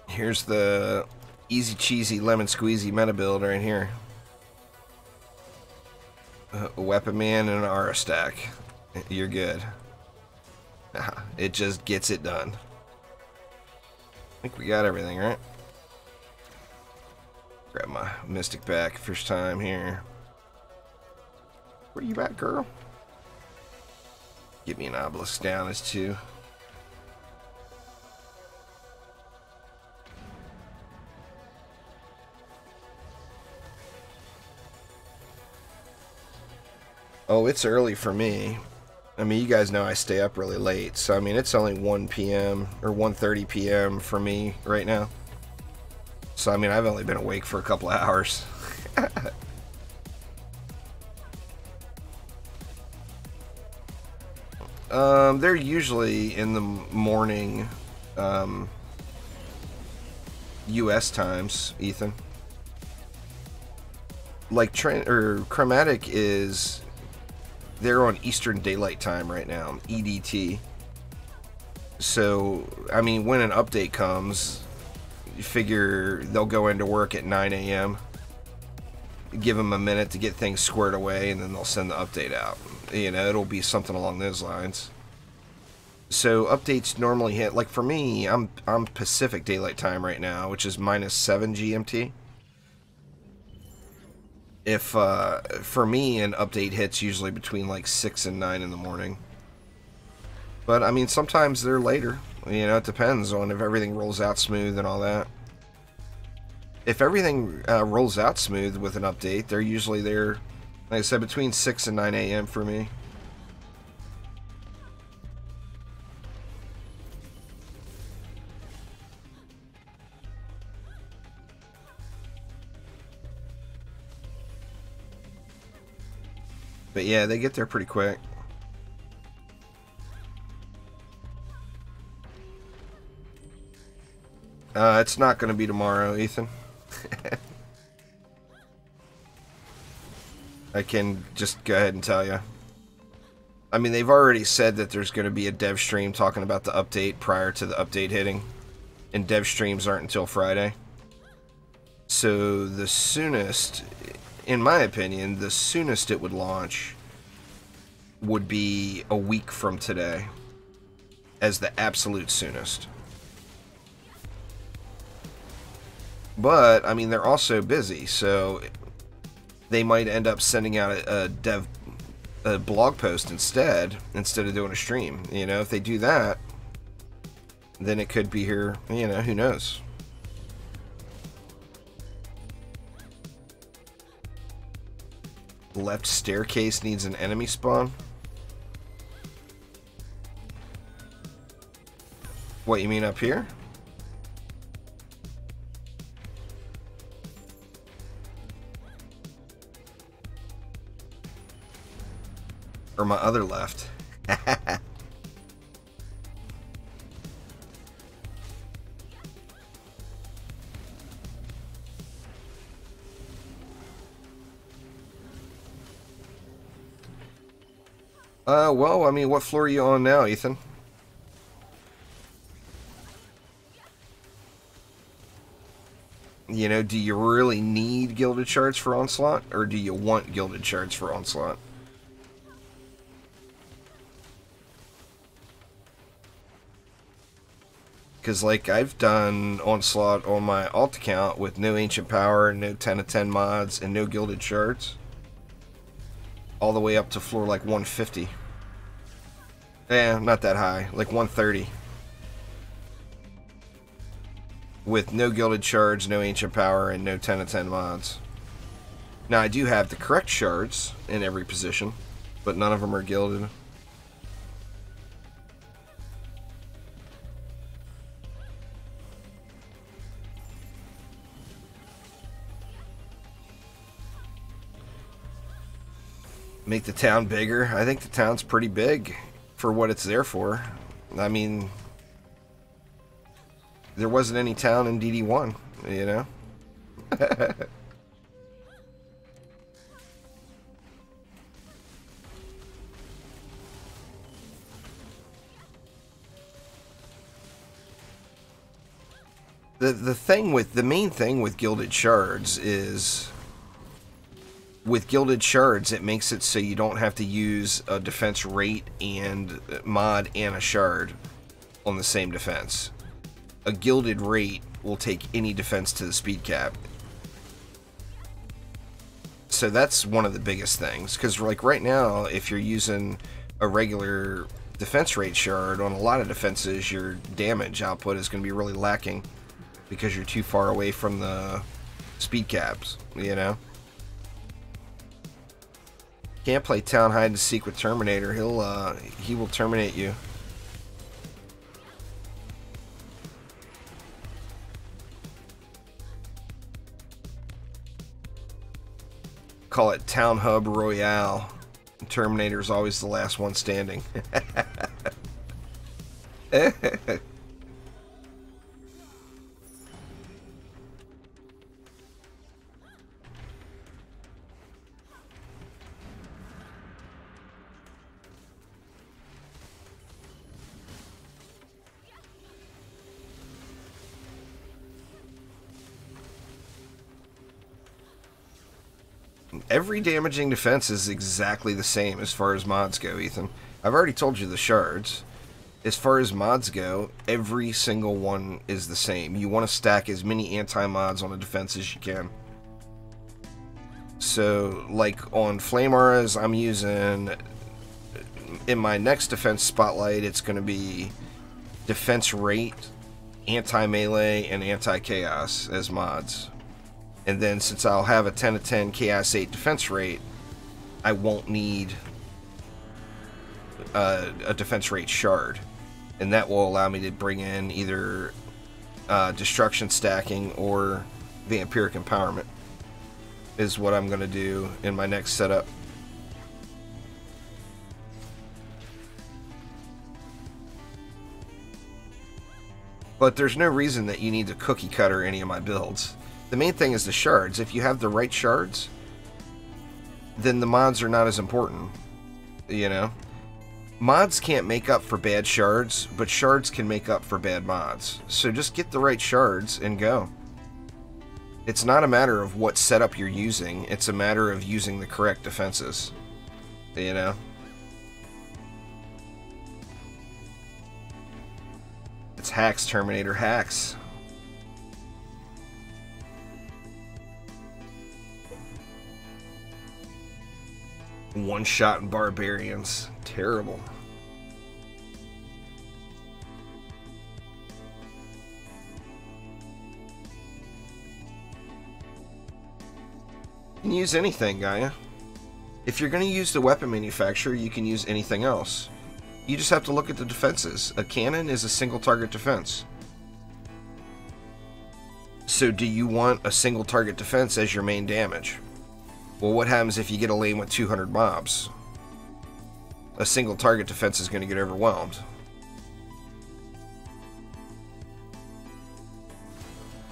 Here's the easy cheesy lemon squeezy meta build right here. A weapon man and an aura stack. You're good. It just gets it done. I think we got everything, right? Grab my mystic back first time here. Where you at, girl? Get me an obelisk down as 2. Oh, it's early for me. I mean, you guys know I stay up really late, so I mean, it's only 1 p.m. or 1:30 p.m. for me right now. So I mean, I've only been awake for a couple of hours. They're usually in the morning, U.S. times, Ethan. Like Chromatic is, they're on Eastern Daylight Time right now, EDT. So I mean, when an update comes, you figure they'll go into work at 9 a.m. Give them a minute to get things squared away, and then they'll send the update out. You know, it'll be something along those lines. So updates normally hit, like for me, I'm Pacific Daylight Time right now, which is -7 GMT. If for me, an update hits usually between like 6 and 9 in the morning. But I mean, sometimes they're later. You know, it depends on if everything rolls out smooth and all that. If everything rolls out smooth with an update, they're usually there, like I said, between 6 and 9 a.m. for me. But yeah, they get there pretty quick. It's not going to be tomorrow, Ethan. I can just go ahead and tell you. I mean, they've already said that there's going to be a dev stream talking about the update prior to the update hitting. And dev streams aren't until Friday. So the soonest, in my opinion, the soonest it would launch would be a week from today. As the absolute soonest. But, I mean, they're also busy, so they might end up sending out a blog post instead of doing a stream. You know, if they do that, then it could be here, you know, who knows. Left staircase needs an enemy spawn. What, you mean up here? Or my other left. Well, I mean, what floor are you on now, Ethan? You know, do you really need Gilded Shards for Onslaught? Or do you want Gilded Shards for Onslaught? Because, like, I've done Onslaught on my alt account with no Ancient Power, no 10 of 10 mods, and no Gilded Shards. All the way up to floor, like, 150. Eh, not that high. Like, 130. With no Gilded Shards, no Ancient Power, and no 10 of 10 mods. Now, I do have the correct shards in every position, but none of them are gilded. Make the town bigger. I think the town's pretty big for what it's there for. I mean, there wasn't any town in DD1, you know? The main thing with Gilded Shards is, with Gilded Shards, it makes it so you don't have to use a defense rate and mod and a shard on the same defense. A Gilded rate will take any defense to the speed cap. So that's one of the biggest things, because like right now, if you're using a regular defense rate shard on a lot of defenses, your damage output is going to be really lacking because you're too far away from the speed caps, you know? Can't play town hide and seek with Terminator. He will terminate you. Call it Town Hub Royale. Terminator's always the last one standing. Every damaging defense is exactly the same as far as mods go, Ethan. I've already told you the shards. As far as mods go, every single one is the same. You want to stack as many anti-mods on a defense as you can. So, like on Flame Auras, I'm using... In my next defense spotlight, it's going to be defense rate, anti-melee, and anti-chaos as mods. And then since I'll have a 10 of 10 Chaos 8 defense rate, I won't need a defense rate shard. And that will allow me to bring in either destruction stacking or vampiric empowerment is what I'm going to do in my next setup. But there's no reason that you need to cookie cutter any of my builds. The main thing is the shards. If you have the right shards, then the mods are not as important. You know? Mods can't make up for bad shards, but shards can make up for bad mods. So just get the right shards and go. It's not a matter of what setup you're using, it's a matter of using the correct defenses. You know? It's hacks, Terminator, hacks. One-shot barbarians. Terrible. You can use anything, Gaia. If you're going to use the weapon manufacturer, you can use anything else. You just have to look at the defenses. A cannon is a single target defense. So do you want a single target defense as your main damage? Well, what happens if you get a lane with 200 mobs? A single target defense is going to get overwhelmed.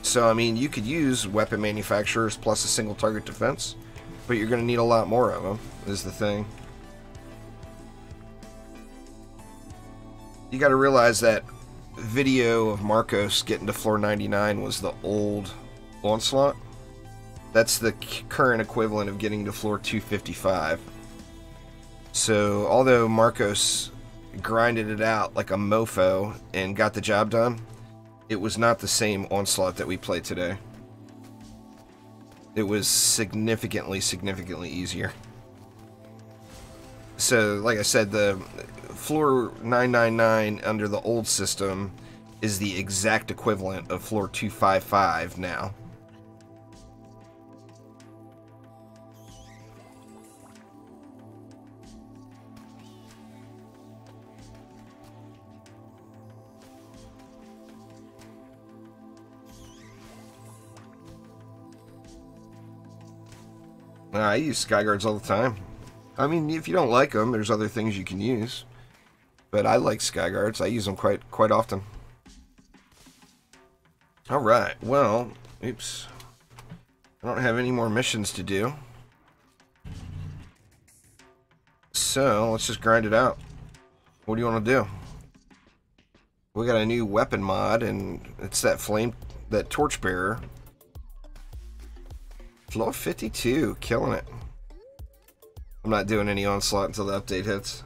So, I mean, you could use weapon manufacturers plus a single target defense, but you're going to need a lot more of them, is the thing. You got to realize that video of Marcos getting to floor 99 was the old Onslaught. That's the current equivalent of getting to floor 255. So, although Marcos grinded it out like a mofo and got the job done, it was not the same Onslaught that we play today. It was significantly easier. So, like I said, the floor 999 under the old system is the exact equivalent of floor 255 now. I use Skyguards all the time. I mean, if you don't like them, there's other things you can use. But I like Skyguards. I use them quite often. Alright, well, oops. I don't have any more missions to do. So, let's just grind it out. What do you want to do? We got a new weapon mod, and it's that torchbearer. Floor 52, killing it. I'm not doing any Onslaught until the update hits.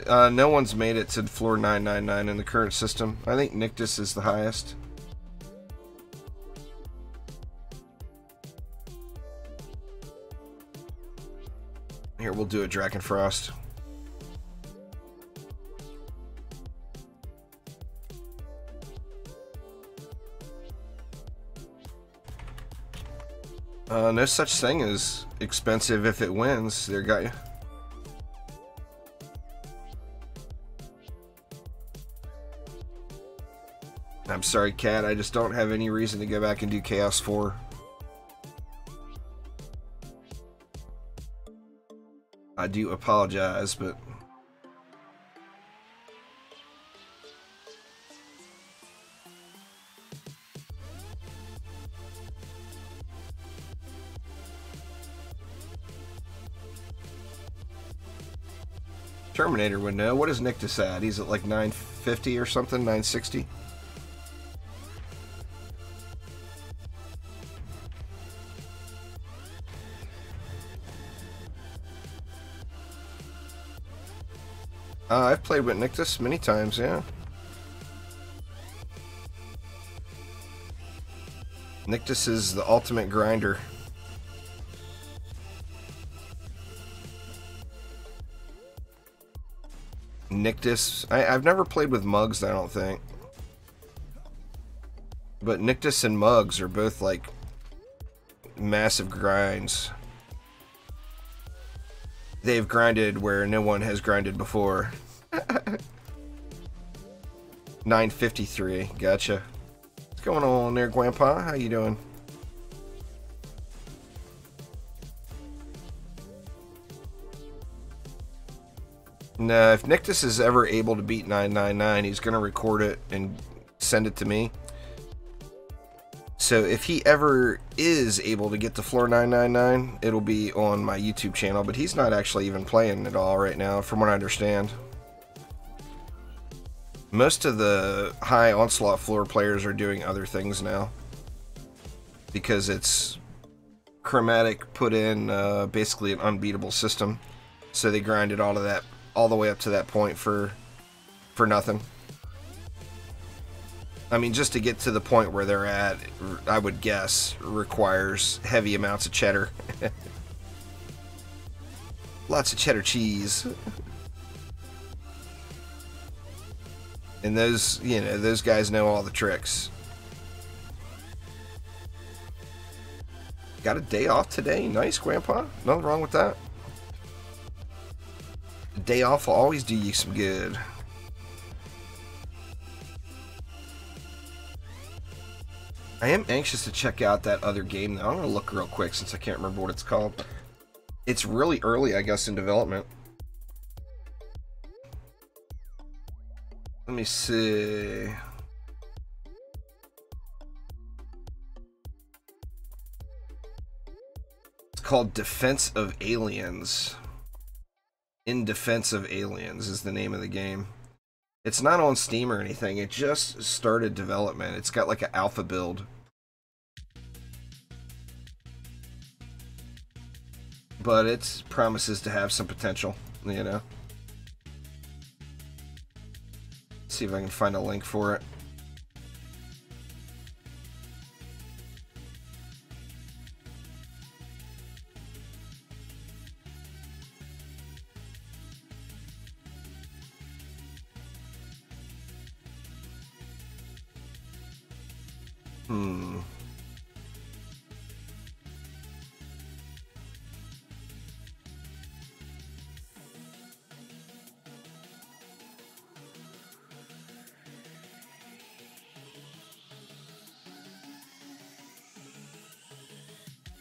No one's made it to floor 999 in the current system. I think Nictus is the highest. Here, we'll do a Drakenfrost. No such thing as expensive if it wins. There, got you. I'm sorry, Cat. I just don't have any reason to go back and do Chaos 4. I do apologize, but... Terminator would know. What is Nictus at? He's at like 950 or something, 960? I've played with Nictus many times, yeah. Nictus is the ultimate grinder. Nictus, I've never played with Mugs, I don't think. But Nictus and Mugs are both like massive grinds. They've grinded where no one has grinded before. 953, gotcha. What's going on there, Grandpa? How you doing? No, if Nictus is ever able to beat 999, he's going to record it and send it to me. So if he ever is able to get to floor 999, it'll be on my YouTube channel, but he's not actually even playing at all right now, from what I understand. Most of the high Onslaught floor players are doing other things now, because it's Chromatic put in basically an unbeatable system, so they grinded all of that all the way up to that point for nothing. I mean, just to get to the point where they're at, I would guess, requires heavy amounts of cheddar. Lots of cheddar cheese. And those, you know, those guys know all the tricks. Got a day off today? Nice, Grandpa. Nothing wrong with that. A day off will always do you some good. I am anxious to check out that other game, though. I'm going to look real quick since I can't remember what it's called. It's really early, I guess, in development. Let me see. It's called Defense of Aliens. In Defense of Aliens is the name of the game. It's not on Steam or anything. It just started development. It's got like an alpha build. But it promises to have some potential, you know. Let's see if I can find a link for it.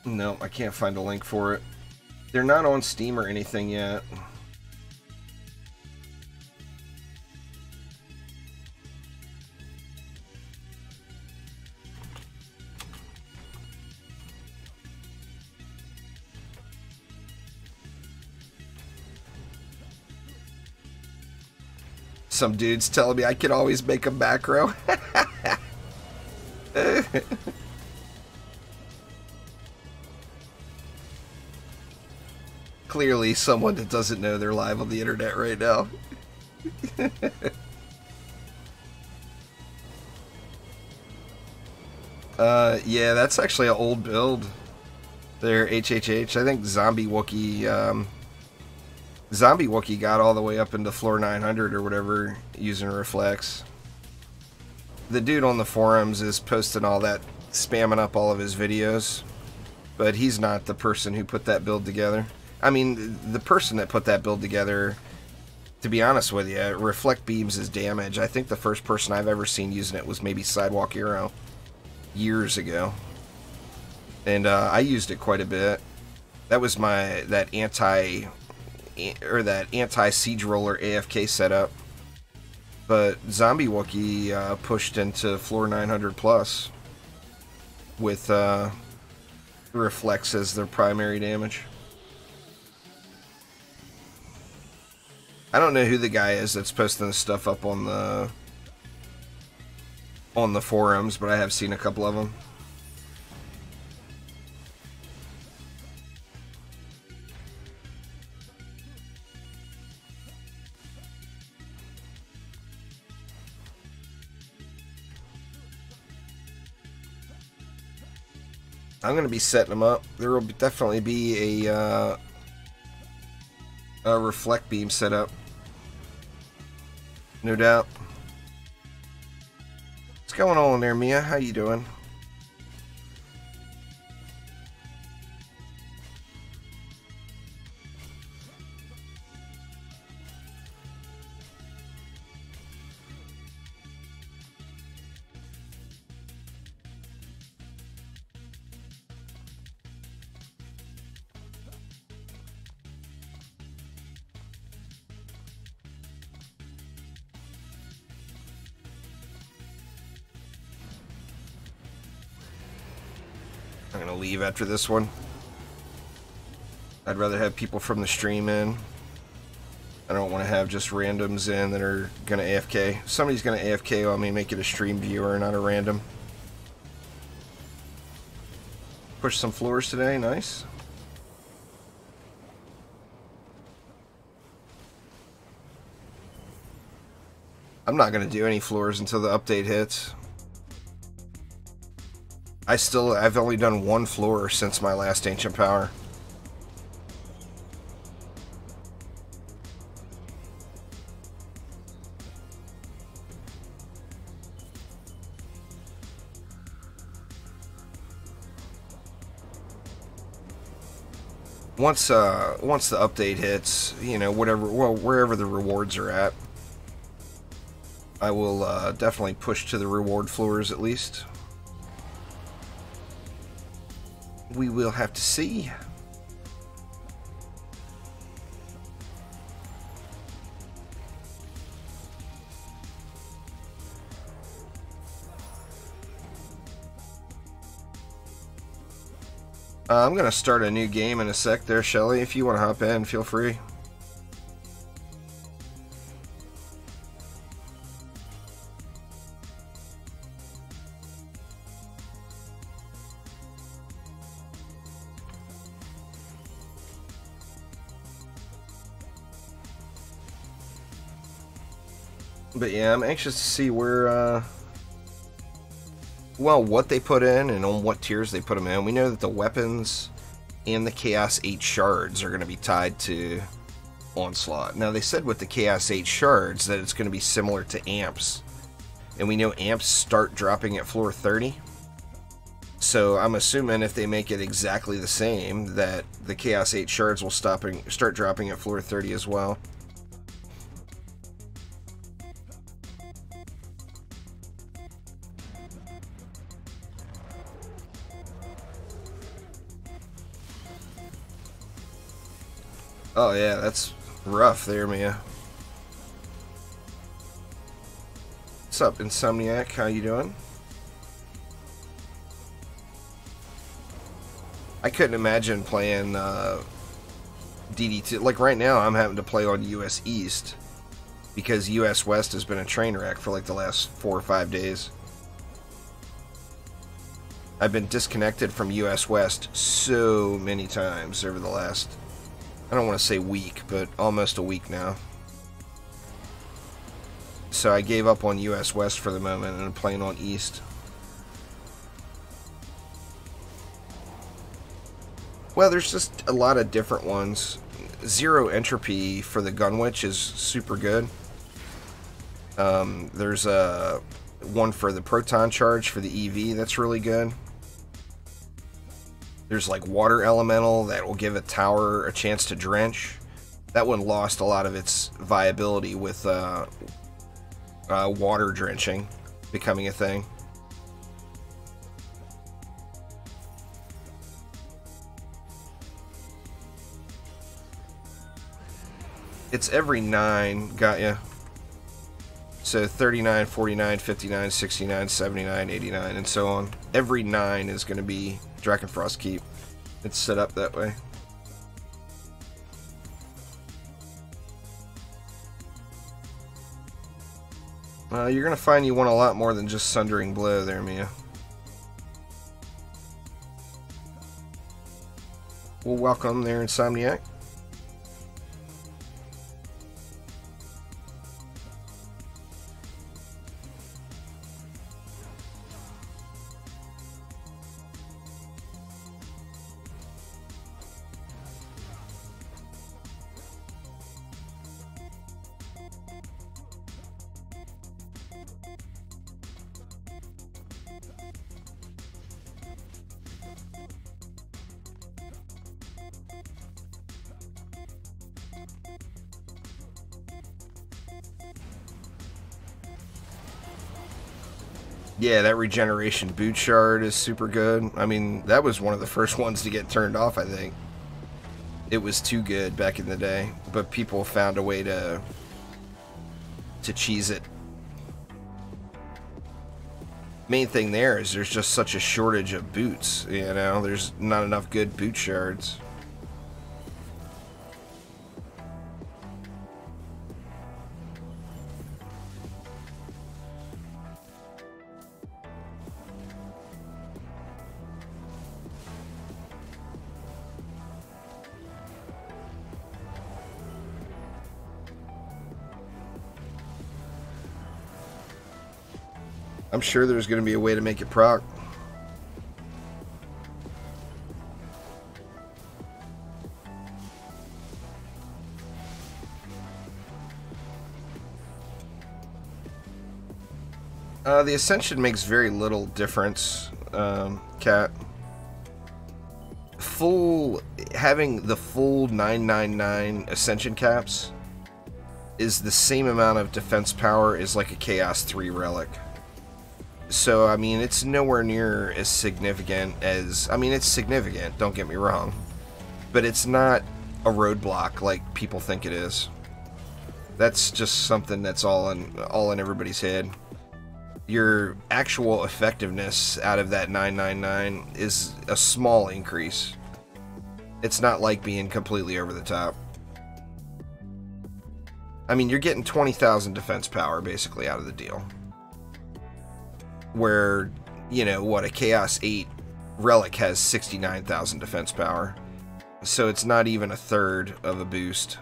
No, I can't find a link for it. They're not on Steam or anything yet. Some dude's telling me I can always make a macro. Clearly someone that doesn't know they're live on the internet right now. Yeah, that's actually an old build there, HHH. I think Zombie Wookie got all the way up into floor 900 or whatever using Reflex. The dude on the forums is posting all that, spamming up all of his videos but he's not the person who put that build together. I mean, the person that put that build together, to be honest with you, reflect beams is damage. I think the first person I've ever seen using it was maybe Sidewalk Hero years ago. And I used it quite a bit. That was that anti-siege roller AFK setup. But Zombie Wookiee pushed into floor 900 plus with reflex as their primary damage. I don't know who the guy is that's posting this stuff up on the forums, but I have seen a couple of them. I'm going to be setting them up. There will definitely be a reflect beam set up. No doubt. What's going on there, Mia? How you doing? I'm gonna leave after this one. I'd rather have people from the stream in. I don't want to have just randoms in that are gonna AFK. Somebody's gonna AFK on me, make it a stream viewer, not a random. Push some floors today, nice. I'm not gonna do any floors until the update hits. I've only done one floor since my last Ancient Power. Once the update hits, you know, wherever the rewards are at, I will definitely push to the reward floors at least. We will have to see. I'm going to start a new game in a sec there, Shelly. If you want to hop in, feel free. But yeah, I'm anxious to see where, well, what they put in and on what tiers they put them in. We know that the weapons and the Chaos 8 shards are going to be tied to Onslaught. Now, they said with the Chaos 8 shards that it's going to be similar to amps. And we know amps start dropping at floor 30. So I'm assuming if they make it exactly the same, that the Chaos 8 shards will start dropping at floor 30 as well. Oh yeah, that's rough there, Mia. What's up, Insomniac? How you doing? I couldn't imagine playing DD2. Like right now, I'm having to play on US East because US West has been a train wreck for like the last 4 or 5 days. I've been disconnected from US West so many times over the last, I don't want to say week, but almost a week now. So I gave up on US West for the moment and I'm playing on East. Well, there's just a lot of different ones. Zero Entropy for the Gunwitch is super good. There's one for the Proton Charge for the EV that's really good. There's like water elemental that will give a tower a chance to drench. That one lost a lot of its viability with water drenching becoming a thing. It's every 9, got ya. So 39, 49, 59, 69, 79, 89, and so on. Every 9 is going to be Drakenfrost Keep. It's set up that way. You're going to find you want a lot more than just Sundering Blow there, Mia. Well, welcome there, Insomniac. Yeah, that regeneration boot shard is super good. I mean, that was one of the first ones to get turned off, I think. It was too good back in the day, but people found a way to cheese it. Main thing there is there's just such a shortage of boots, you know? There's not enough good boot shards. I'm sure there's going to be a way to make it proc. The Ascension makes very little difference, Cat. Having the full 999 Ascension caps is the same amount of defense power as like a Chaos 3 relic. So, I mean, it's nowhere near as significant as... I mean, it's significant, don't get me wrong. But it's not a roadblock like people think it is. That's just something that's all in everybody's head. Your actual effectiveness out of that 999 is a small increase. It's not like being completely over the top. I mean, you're getting 20,000 defense power, basically, out of the deal. Where, you know, what, a Chaos 8 relic has 69,000 defense power. So it's not even a third of a boost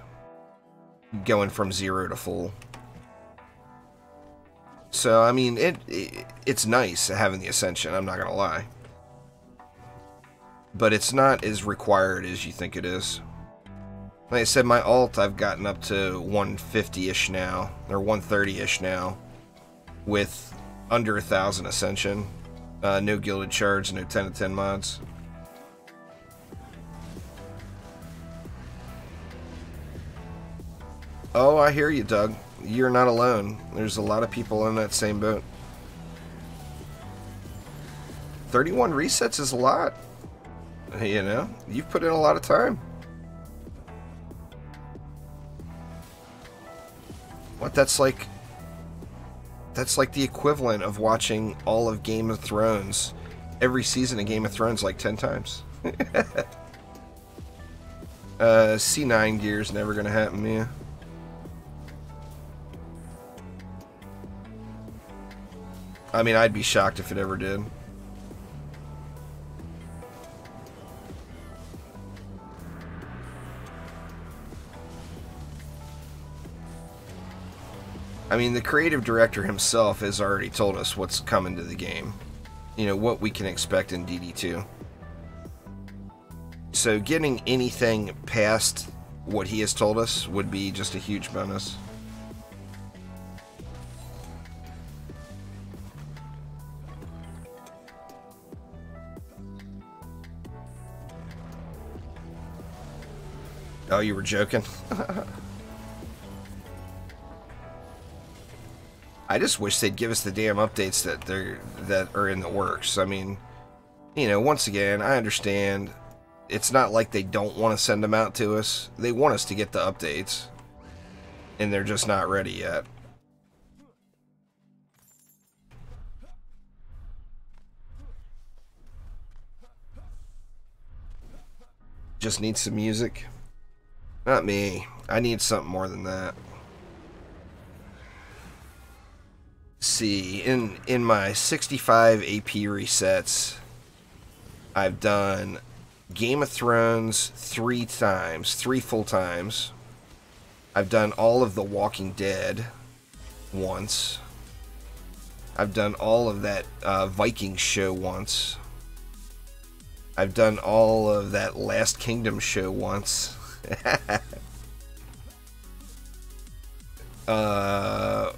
going from 0 to full. So, I mean, it's nice having the Ascension, I'm not gonna lie. But it's not as required as you think it is. Like I said, my alt I've gotten up to 150-ish now, or 130-ish now, with under 1,000 Ascension. No Gilded Shards, no 10 of 10 mods. Oh, I hear you, Doug. You're not alone. There's a lot of people in that same boat. 31 resets is a lot. You know, you've put in a lot of time. What, that's like the equivalent of watching all of Game of Thrones, every season of Game of Thrones, like 10 times. C9 gear's never gonna happen, yeah. I mean, I'd be shocked if it ever did. I mean, the creative director himself has already told us what's coming to the game. You know, what we can expect in DD2. So getting anything past what he has told us would be just a huge bonus. Oh, you were joking? I just wish they'd give us the damn updates that are in the works. I mean, you know, once again, I understand. It's not like they don't want to send them out to us. They want us to get the updates. And they're just not ready yet. Just need some music. Not me. I need something more than that. See, in my 65 AP resets, I've done Game of Thrones 3 times, 3 full times. I've done all of The Walking Dead once. I've done all of that Viking show once. I've done all of that Last Kingdom show once.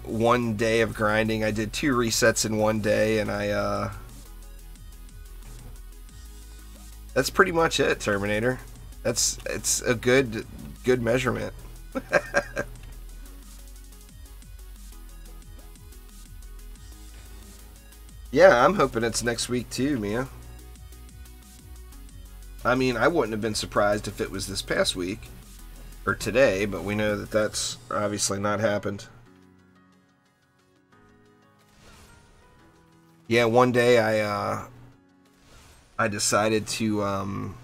One day of grinding. I did 2 resets in one day, and that's pretty much it, Terminator. It's a good measurement. Yeah, I'm hoping it's next week too, Mia. I mean, I wouldn't have been surprised if it was this past week or today, but we know that that's obviously not happened. Yeah, one day I decided to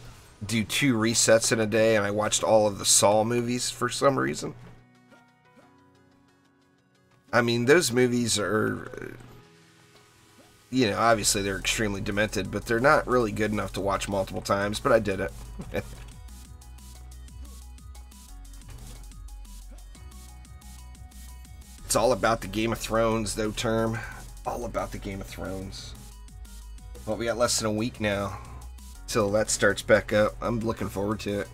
do 2 resets in a day, and I watched all of the Saw movies for some reason. I mean, those movies are, you know, obviously they're extremely demented, but they're not really good enough to watch multiple times, but I did it. It's all about the Game of Thrones, though, Term. All about the Game of Thrones. Well, we got less than a week now till that starts back up. I'm looking forward to it.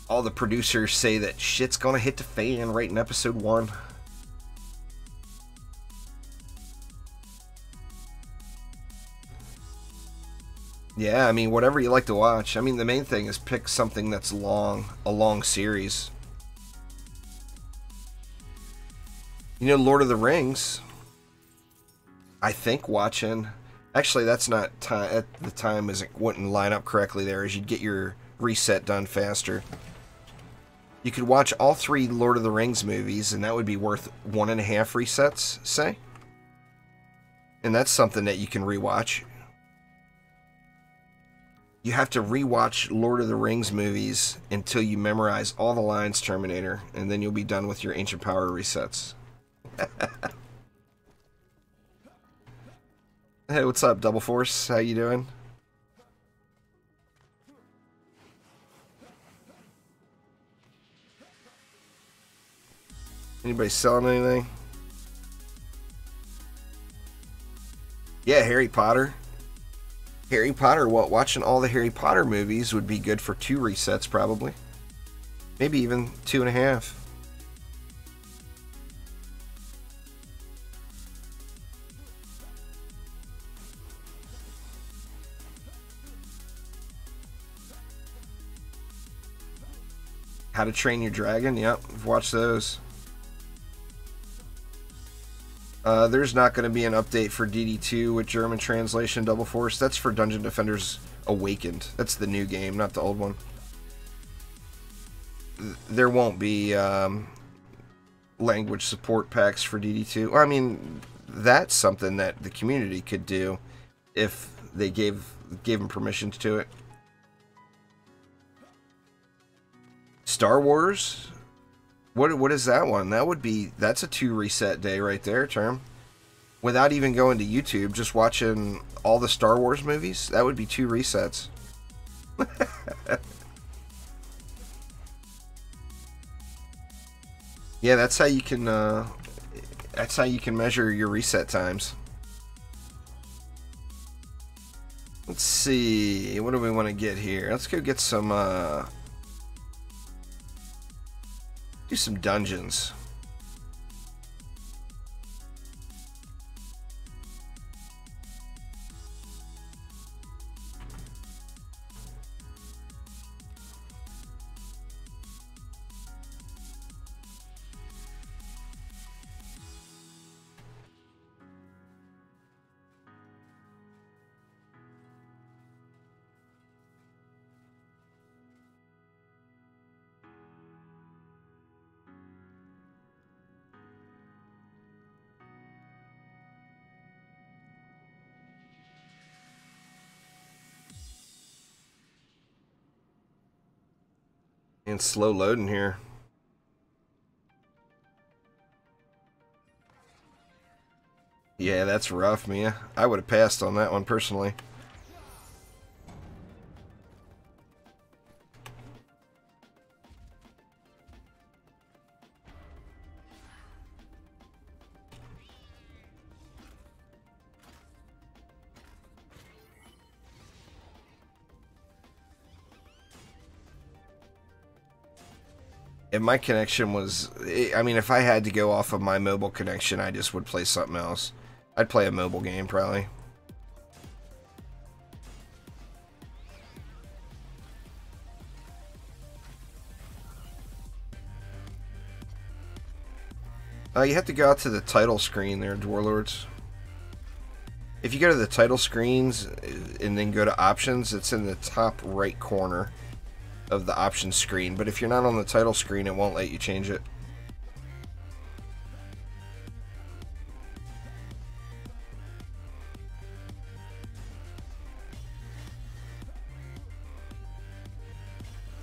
All the producers say that shit's gonna hit the fan right in episode 1. Yeah, I mean, whatever you like to watch. I mean, the main thing is pick something that's long, a long series. You know, Lord of the Rings, I think watching... Actually, that's not time. At the time, wouldn't line up correctly there, as you'd get your reset done faster. You could watch all 3 Lord of the Rings movies, and that would be worth 1.5 resets, say. And that's something that you can rewatch. You have to rewatch Lord of the Rings movies until you memorize all the lines, Terminator, and then you'll be done with your Ancient Power resets. Hey, what's up, Double Force? How you doing? Anybody selling anything? Yeah, Harry Potter. Harry Potter, watching all the Harry Potter movies would be good for 2 resets, probably. Maybe even 2.5. How to Train Your Dragon, yep, I've watched those. There's not going to be an update for DD2 with German translation, Double Force. That's for Dungeon Defenders Awakened. That's the new game, not the old one. There won't be language support packs for DD2. I mean, that's something that the community could do if they gave them permission to it. Star Wars? What is that one? That's a 2 reset day right there, Term. Without even going to YouTube, just watching all the Star Wars movies, that would be 2 resets. Yeah, that's how you can measure your reset times. Let's see, what do we want to get here? Let's go get some do some dungeons. And slow loading here. Yeah, that's rough, Mia. I would have passed on that one personally. If my connection was... I mean, if I had to go off of my mobile connection, I just would play something else. I'd play a mobile game, probably. You have to go out to the title screen there, Dwarlords. If you go to the title screens and then go to options, it's in the top right corner of the options screen. But if you're not on the title screen, it won't let you change it.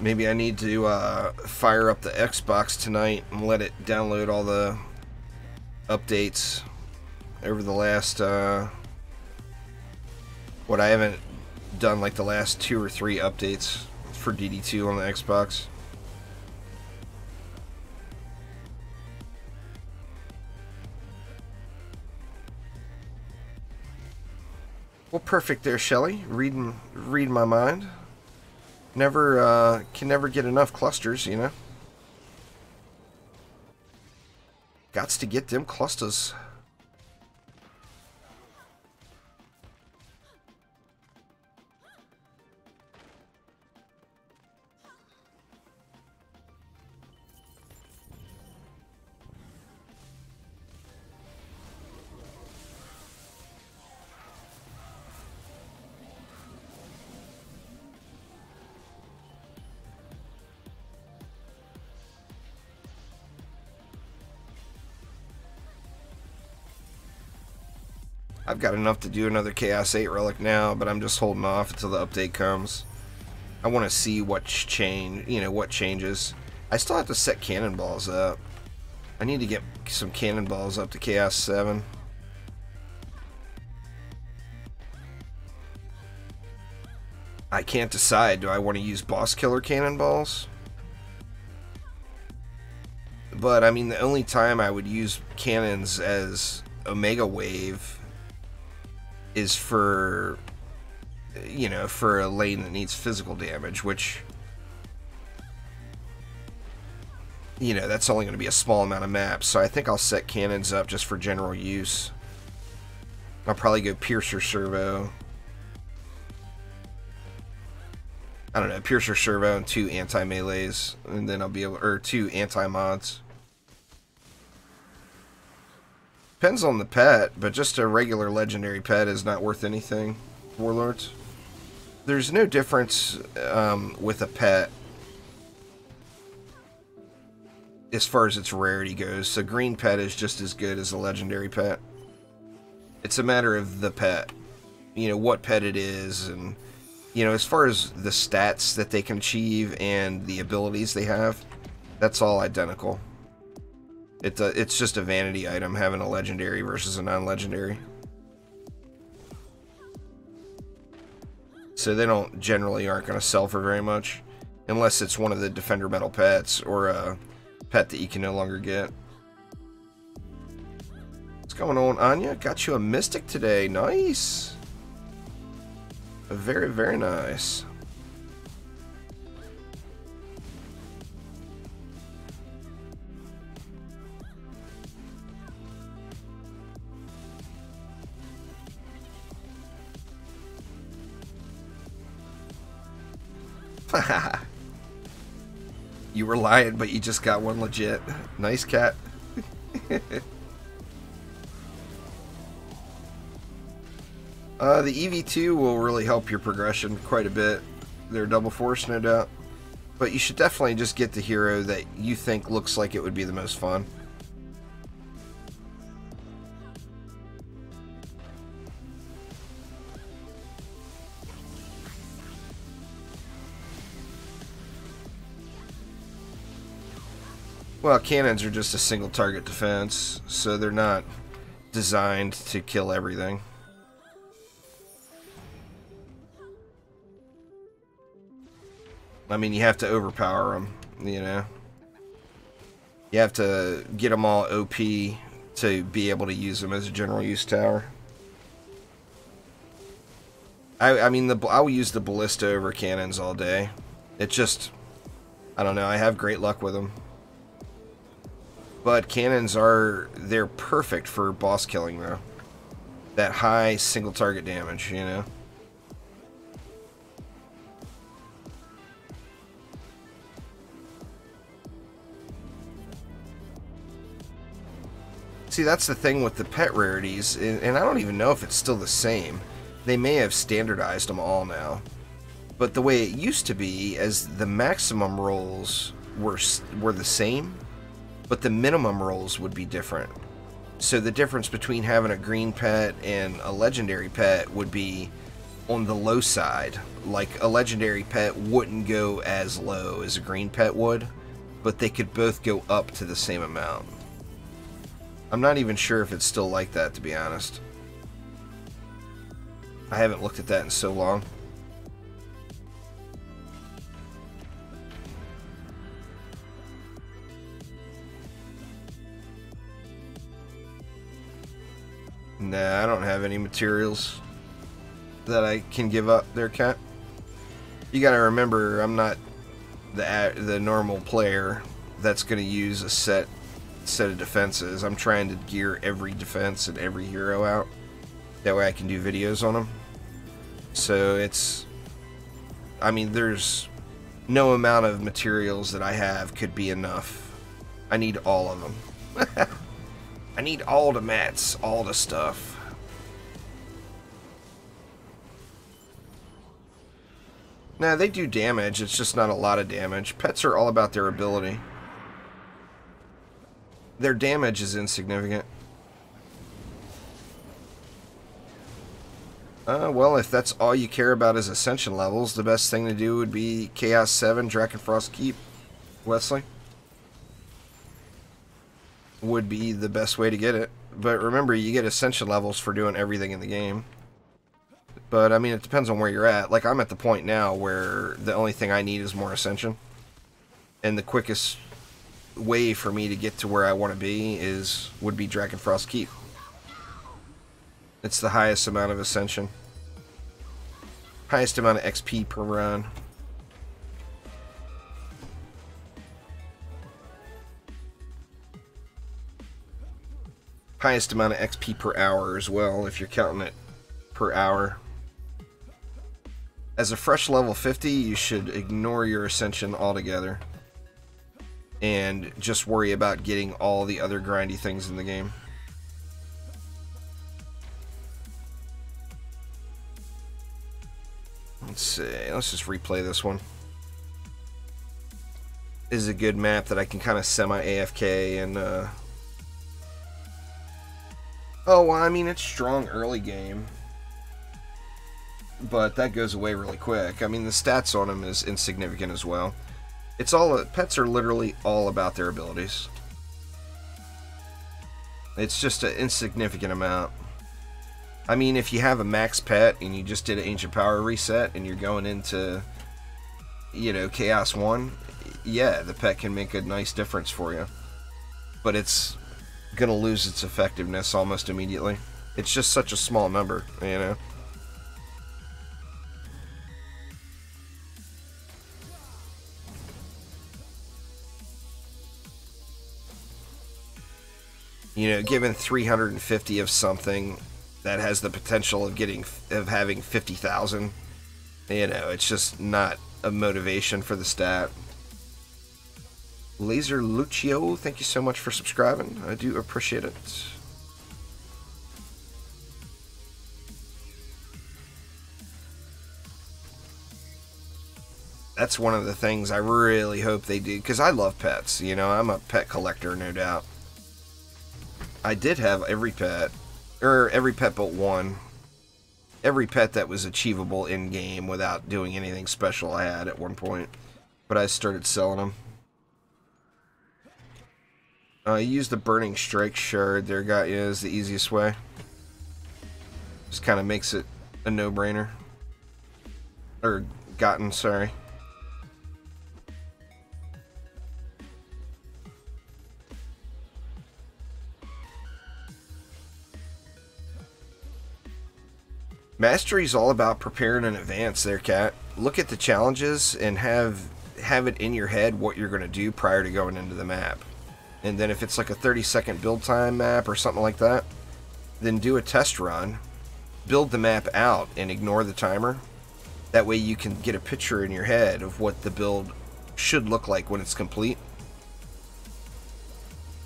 Maybe I need to fire up the Xbox tonight and let it download all the updates over the last what I haven't done, like the last 2 or 3 updates for DD2 on the Xbox. Well, perfect there, Shelly. Reading my mind. Can never get enough clusters, you know. Gots to get them clusters. I've got enough to do another Chaos 8 relic now, but I'm just holding off until the update comes. I want to see what changes. I still have to set cannonballs up. I need to get some cannonballs up to Chaos 7. I can't decide. Do I want to use boss killer cannonballs? But I mean, the only time I would use cannons as Omega Wave is for, you know, for a lane that needs physical damage, which, you know, that's only going to be a small amount of maps. So I think I'll set cannons up just for general use. I'll probably go Piercer Servo. I don't know, Piercer Servo and 2 anti-melees, and then I'll be able, or 2 anti-mods. Depends on the pet, but just a regular legendary pet is not worth anything, Warlords. There's no difference with a pet as far as its rarity goes. A green pet is just as good as a legendary pet. It's a matter of the pet. You know, what pet it is, and, you know, as far as the stats that they can achieve and the abilities they have, that's all identical. It's just a vanity item having a legendary versus a non-legendary. So they don't generally aren't going to sell for very much, unless it's one of the Defender Metal pets or a pet that you can no longer get. What's going on, Anya? Got you a Mystic today. Nice. Very, very nice. You were lying, but you just got one legit. Nice cat. The EV2 will really help your progression quite a bit. They're double force, no doubt. But you should definitely just get the hero that you think looks like it would be the most fun. Well, cannons are just a single target defense, so they're not designed to kill everything. I mean, you have to overpower them, you know? You have to get them all OP to be able to use them as a general use tower. I mean, I will use the ballista over cannons all day. It just, I don't know, I have great luck with them. But cannons they're perfect for boss killing, though. That high single target damage, you know? See, that's the thing with the pet rarities, and I don't even know if it's still the same. They may have standardized them all now. But the way it used to be, as the maximum rolls were the same, but the minimum rolls would be different. So the difference between having a green pet and a legendary pet would be on the low side. Like, a legendary pet wouldn't go as low as a green pet would, but they could both go up to the same amount. I'm not even sure if it's still like that, to be honest. I haven't looked at that in so long. Nah, I don't have any materials that I can give up there, Cat. You gotta remember, I'm not the normal player that's gonna use a set of defenses. I'm trying to gear every defense and every hero out. That way I can do videos on them. So it's, I mean, there's no amount of materials that I have could be enough. I need all of them. I need all the mats, all the stuff. Nah, they do damage, it's just not a lot of damage. Pets are all about their ability. Their damage is insignificant. Well, if that's all you care about is Ascension levels, the best thing to do would be Chaos 7, Drakenfrost Keep, Wesley. Would be the best way to get it. But remember, you get Ascension levels for doing everything in the game. But, I mean, it depends on where you're at. Like, I'm at the point now where the only thing I need is more Ascension. And the quickest way for me to get to where I want to be would be Drakenfrost Keep. It's the highest amount of Ascension. Highest amount of XP per run. Highest amount of XP per hour as well, if you're counting it per hour. As a fresh level 50, you should ignore your Ascension altogether. And just worry about getting all the other grindy things in the game. Let's see, let's just replay this one. This is a good map that I can kind of semi-AFK and, oh, well, I mean, it's strong early game. But that goes away really quick. I mean, the stats on them is insignificant as well. It's all, pets are literally all about their abilities. It's just an insignificant amount. I mean, if you have a max pet and you just did an Ancient Power reset and you're going into, you know, Chaos 1, yeah, the pet can make a nice difference for you. But it's gonna lose its effectiveness almost immediately. It's just such a small number, you know? You know, given 350 of something that has the potential of having 50,000, you know, it's just not a motivation for the stat. Laser Lucio, thank you so much for subscribing. I do appreciate it. That's one of the things I really hope they do, because I love pets, you know, I'm a pet collector, no doubt. I did have every pet, or every pet but one. Every pet that was achievable in-game without doing anything special I had at one point. But I started selling them. Use the Burning Strike shard there, got you, is the easiest way. Just kind of makes it a no-brainer. Or gotten, sorry. Mastery is all about preparing in advance there, Cat. Look at the challenges and have it in your head what you're going to do prior to going into the map. And then if it's like a 30-second build time map or something like that, then do a test run, build the map out, and ignore the timer. That way you can get a picture in your head of what the build should look like when it's complete.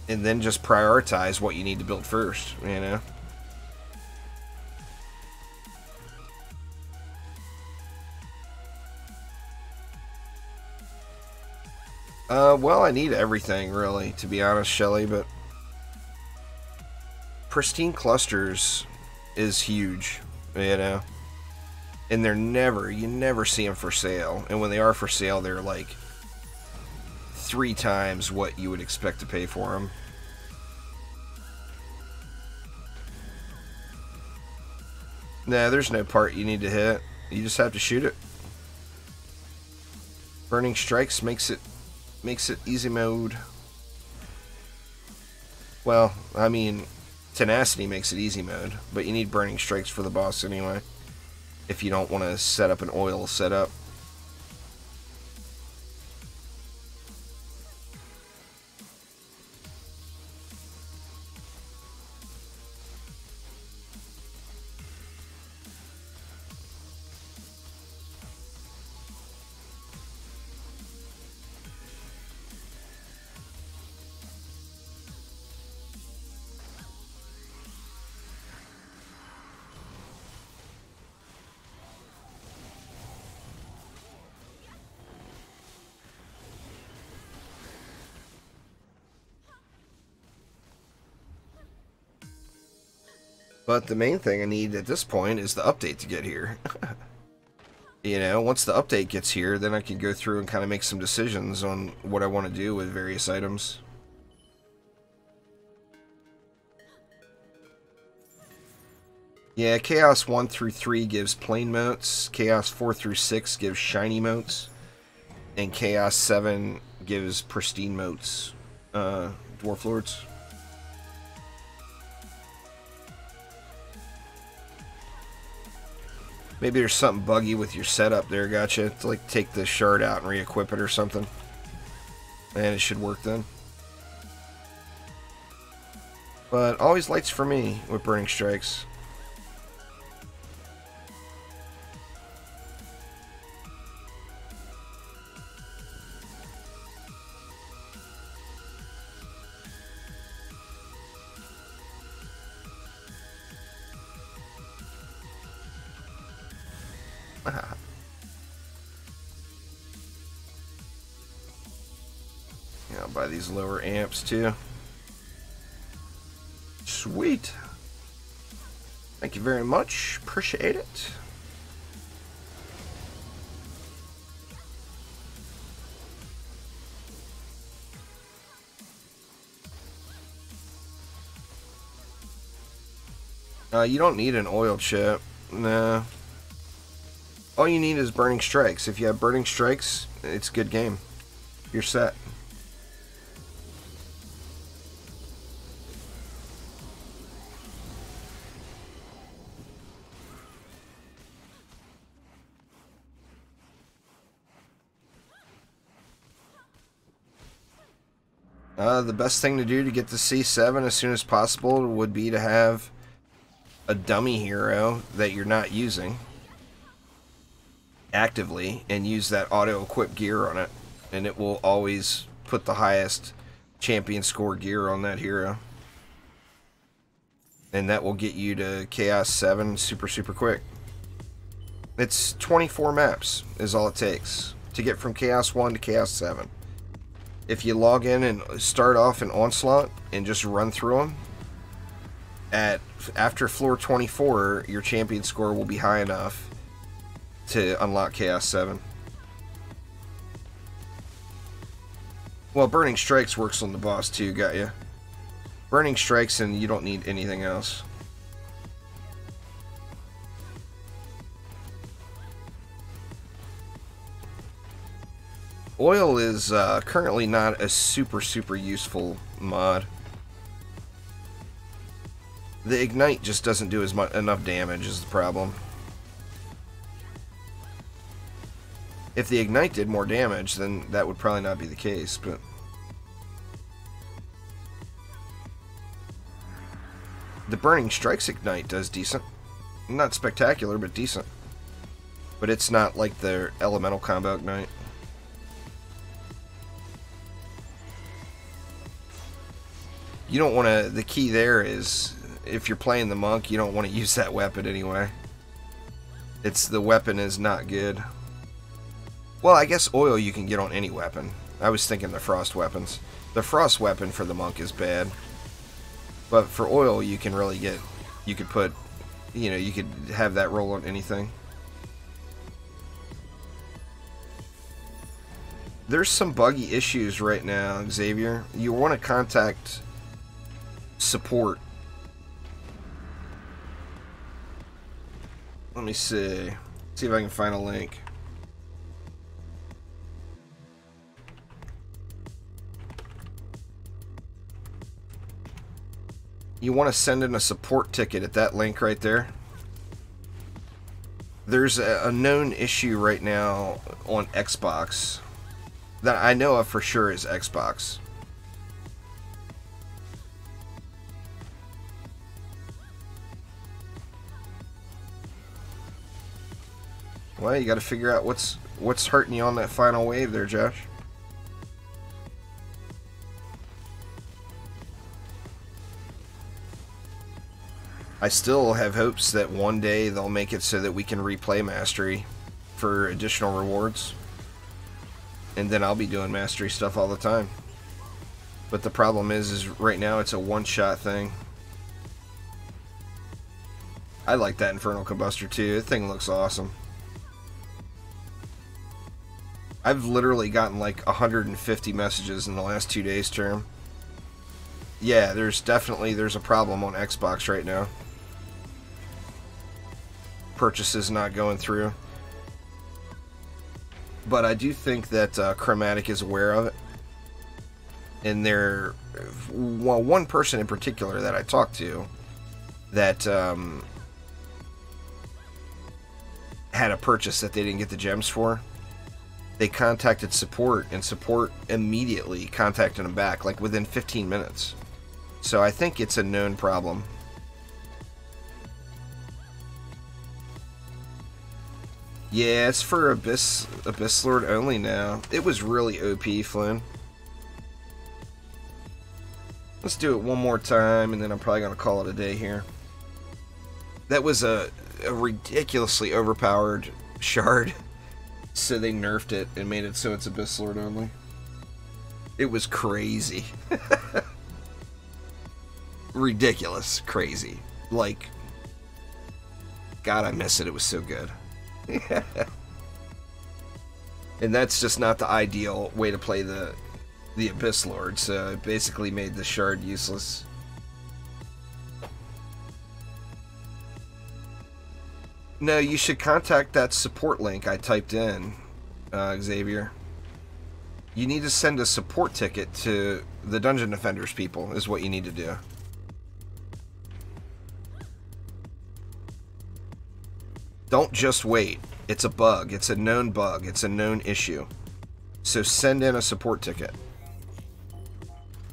And then just prioritize what you need to build first, you know? Well, I need everything, really, to be honest, Shelly, but pristine clusters is huge, you know? And you never see them for sale. And when they are for sale, they're like 3 times what you would expect to pay for them. Nah, there's no part you need to hit. You just have to shoot it. Burning Strikes makes it easy mode. Well, I mean, Tenacity makes it easy mode, but you need Burning Strikes for the boss anyway, if you don't want to set up an oil setup. But the main thing I need at this point is the update to get here. You know, once the update gets here, then I can go through and kind of make some decisions on what I want to do with various items. Yeah, Chaos 1 through 3 gives plain motes, Chaos 4 through 6 gives shiny motes, and Chaos 7 gives pristine motes, Dwarf Lords. Maybe there's something buggy with your setup there, gotcha. To like take the shard out and re-equip it or something. And it should work then. But always lights for me with Burning Strikes. Yeah, I'll buy these lower amps too. Sweet. Thank you very much. Appreciate it. You don't need an oil chip. Nah. All you need is Burning Strikes. If you have Burning Strikes, it's a good game. You're set. The best thing to do to get to C7 as soon as possible would be to have a dummy hero that you're not using actively and use that auto-equip gear on it, and it will always put the highest champion score gear on that hero, and that will get you to Chaos 7 super quick. It's 24 maps is all it takes to get from Chaos 1 to Chaos 7. If you log in and start off an Onslaught and just run through them, after floor 24, your champion score will be high enough to unlock Chaos 7. Well, Burning Strikes works on the boss too, got ya. Burning strikes and you don't need anything else. Oil is currently not a super useful mod. The ignite just doesn't do as much enough damage is the problem. If the ignite did more damage, then that would probably not be the case, but the burning strikes ignite does decent. Not spectacular, but decent. But it's not like the elemental combo ignite. You don't want to, the key there is, if you're playing the monk, you don't want to use that weapon anyway. The weapon is not good. Well, I guess oil you can get on any weapon. I was thinking the frost weapons. The frost weapon for the monk is bad. But for oil, you can really get, you could put, you know, you could have that roll on anything. There's some buggy issues right now, Xavier. You want to contact support. Let me see if I can find a link. You want to send in a support ticket at that link right there. There's a known issue right now on Xbox that I know of for sure is Xbox. Well, you got to figure out what's hurting you on that final wave there, Josh. I still have hopes that one day they'll make it so that we can replay Mastery for additional rewards. And then I'll be doing Mastery stuff all the time. But the problem is right now it's a one-shot thing. I like that Infernal Combustor too. The thing looks awesome. I've literally gotten like 150 messages in the last 2 days term. Yeah, there's a problem on Xbox right now. Purchases not going through. But I do think that Chromatic is aware of it. And one person in particular that I talked to that had a purchase that they didn't get the gems for. They contacted support, and support immediately contacted them back, like within 15 minutes. So I think it's a known problem. Yeah, it's for Abyss Lord only now. It was really OP, Flynn. Let's do it one more time, and then I'm probably going to call it a day here. That was a ridiculously overpowered shard. So they nerfed it and made it so it's Abyss Lord only. It was crazy. Ridiculous. Crazy. Like, God, I miss it. It was so good. And that's just not the ideal way to play the Abyss Lord, so it basically made the shard useless. No, you should contact that support link I typed in, Xavier. You need to send a support ticket to the Dungeon Defenders people, is what you need to do. Don't just wait. It's a bug. It's a known bug. It's a known issue. So send in a support ticket.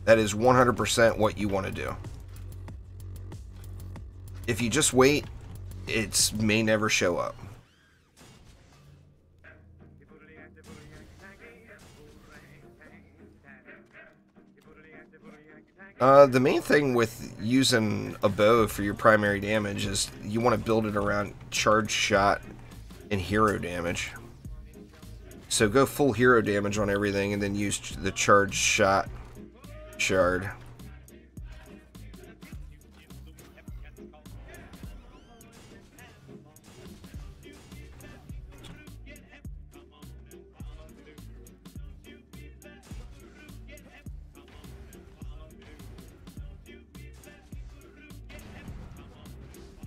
That is 100% what you want to do. If you just wait, it may never show up. The main thing with using a bow for your primary damage is you want to build it around charged shot and hero damage. So go full hero damage on everything and then use the charged shot shard.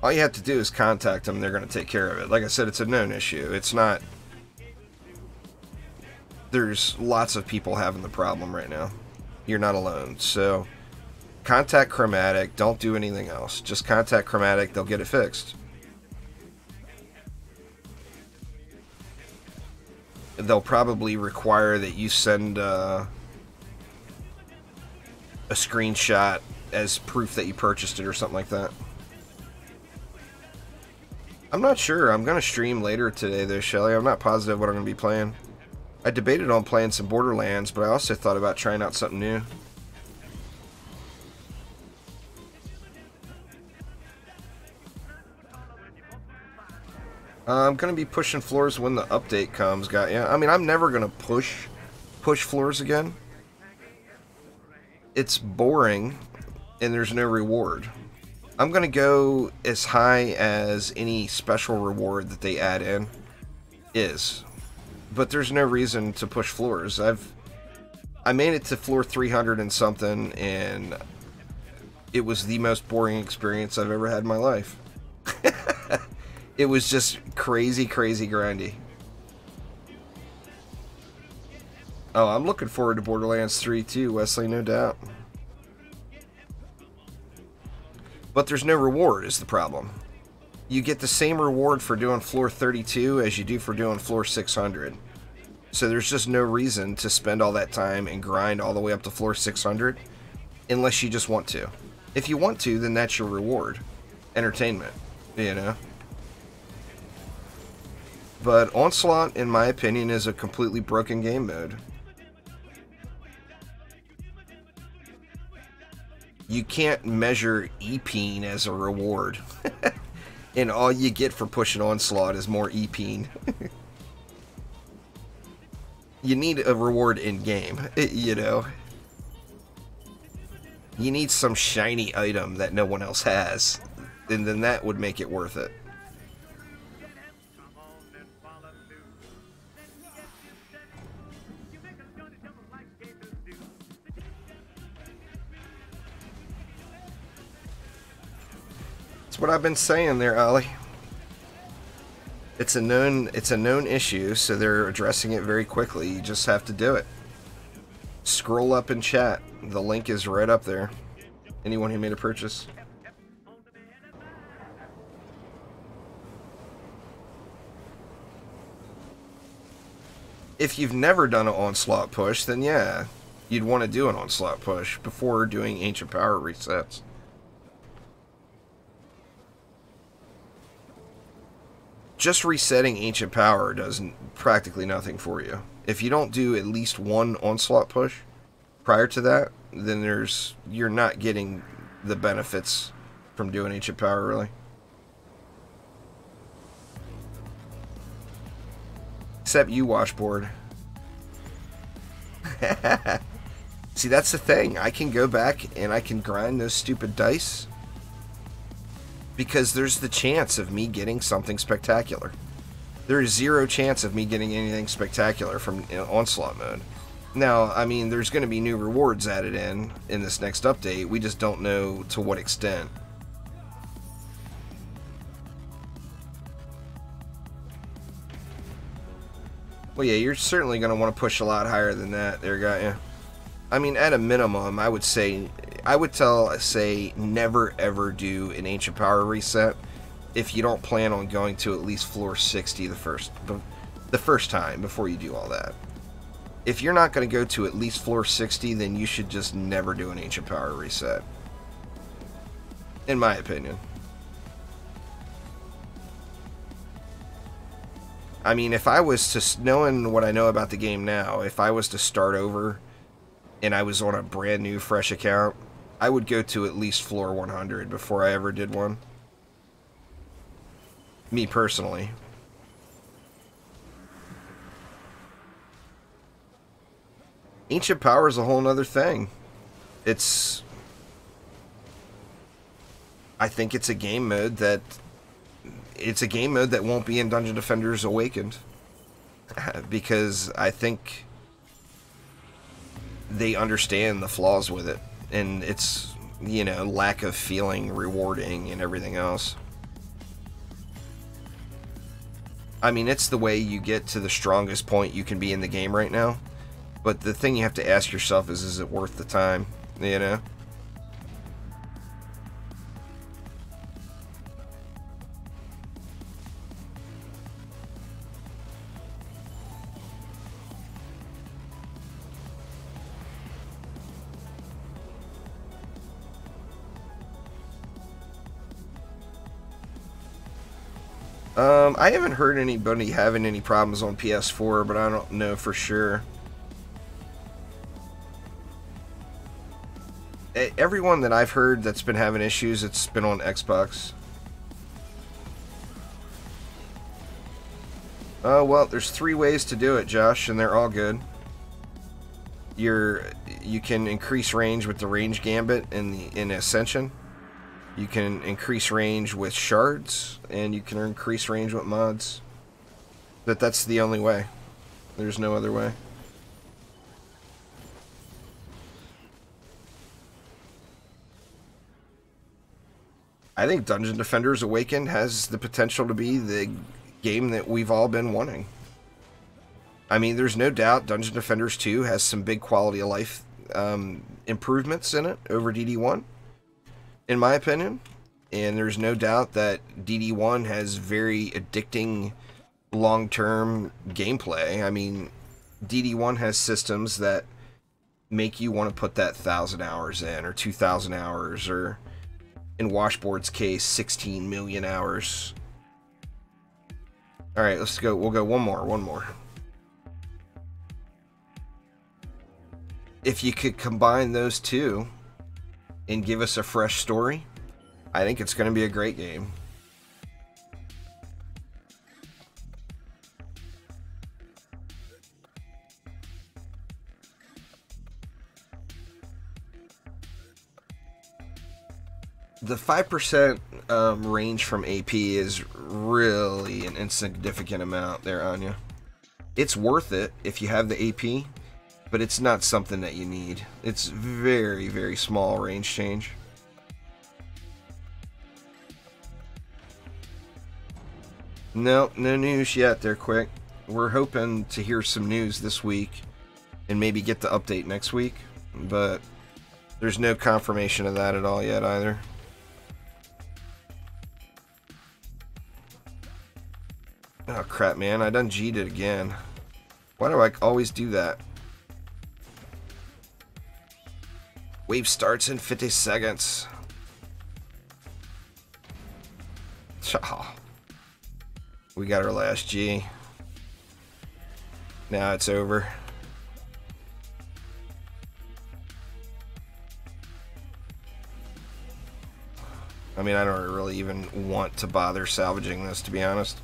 All you have to do is contact them, they're going to take care of it. Like I said, it's a known issue. It's not... There's lots of people having the problem right now. You're not alone. So, contact Chromatic. Don't do anything else. Just contact Chromatic. They'll get it fixed. They'll probably require that you send a screenshot as proof that you purchased it or something like that. I'm not sure. I'm going to stream later today though, Shelly. I'm not positive what I'm going to be playing. I debated on playing some Borderlands, but I also thought about trying out something new. I'm going to be pushing floors when the update comes, yeah. I mean, I'm never going to push floors again. It's boring, and there's no reward. I'm going to go as high as any special reward that they add in is. But there's no reason to push floors. I made it to floor 300 and something, and it was the most boring experience I've ever had in my life. It was just crazy, crazy grindy. Oh, I'm looking forward to Borderlands 3 too, Wesley, no doubt. But there's no reward is the problem. You get the same reward for doing floor 32 as you do for doing floor 600. So there's just no reason to spend all that time and grind all the way up to floor 600 unless you just want to. If you want to, then that's your reward. Entertainment, you know? But Onslaught, in my opinion, is a completely broken game mode. You can't measure EPing as a reward. And all you get for pushing Onslaught is more EPing. You need a reward in-game, you know? You need some shiny item that no one else has. And then that would make it worth it. That's what I've been saying there, Ollie. It's a known issue, so they're addressing it very quickly. You just have to do it. Scroll up in chat. The link is right up there. Anyone who made a purchase. If you've never done an Onslaught push, then yeah, you'd want to do an Onslaught push before doing Ancient Power resets. Just resetting Ancient Power does practically nothing for you. If you don't do at least one Onslaught push prior to that, then you're not getting the benefits from doing Ancient Power, really. Except you, Washboard. See, that's the thing. I can go back and I can grind those stupid dice because there's the chance of me getting something spectacular. There is zero chance of me getting anything spectacular from Onslaught mode. Now, I mean, there's going to be new rewards added in this next update. We just don't know to what extent. Well, yeah, you're certainly going to want to push a lot higher than that there, got ya. I mean, at a minimum, I would say never ever do an Ancient Power reset if you don't plan on going to at least floor 60 the first time before you do all that. If you're not going to go to at least floor 60, then you should just never do an Ancient Power reset. In my opinion. I mean, if I was to, knowing what I know about the game now, if I was to start over and I was on a brand new fresh account, I would go to at least floor 100 before I ever did one. Me personally. Ancient Power is a whole nother thing. I think it's a game mode that won't be in Dungeon Defenders Awakened. Because I think they understand the flaws with it. And it's, you know, lack of feeling rewarding and everything else. I mean, it's the way you get to the strongest point you can be in the game right now. But the thing you have to ask yourself is it worth the time, you know? I haven't heard anybody having any problems on PS4, but I don't know for sure. Everyone that I've heard that's been having issues, it's been on Xbox. Oh, well, there's 3 ways to do it, Josh, and they're all good. You can increase range with the range gambit in Ascension. You can increase range with shards, and you can increase range with mods. But that's the only way. There's no other way. I think Dungeon Defenders Awakened has the potential to be the game that we've all been wanting. I mean, there's no doubt Dungeon Defenders 2 has some big quality of life improvements in it over DD1, in my opinion. And there's no doubt that DD1 has very addicting long-term gameplay. I mean, DD1 has systems that make you want to put that 1,000 hours in, or 2,000 hours, or in Washboard's case, 16 million hours. Alright, let's go. We'll go one more. If you could combine those two and give us a fresh story, I think it's going to be a great game. The 5% range from AP is really an insignificant amount there, Anya. It's worth it if you have the AP, but it's not something that you need. It's very, very small range change. No news yet there, Quick. We're hoping to hear some news this week and maybe get the update next week, but there's no confirmation of that at all yet either. Oh crap, man, I done G'd it again. Why do I always do that? Wave starts in 50 seconds. Oh. We got our last G. Now it's over. I mean, I don't really even want to bother salvaging this, to be honest.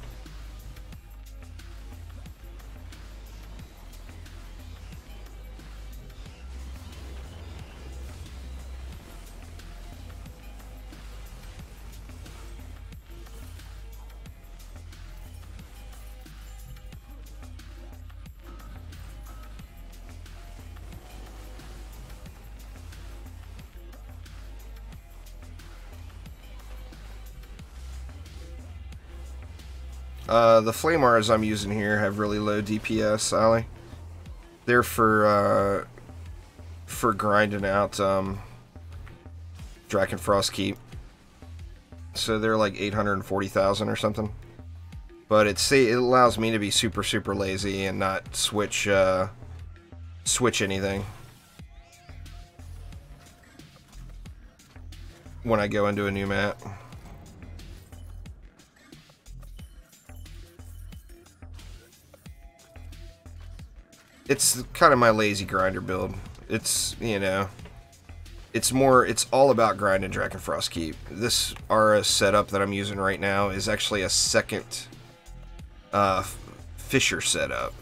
The Flamars I'm using here have really low DPS, Ollie. They're for grinding out Drakenfrost Keep. So they're like 840,000 or something. But it allows me to be super, super lazy and not switch anything when I go into a new map. It's kind of my lazy grinder build. It's, you know, it's all about grinding Drakenfrost Keep. This Aura setup that I'm using right now is actually a second Fisher setup,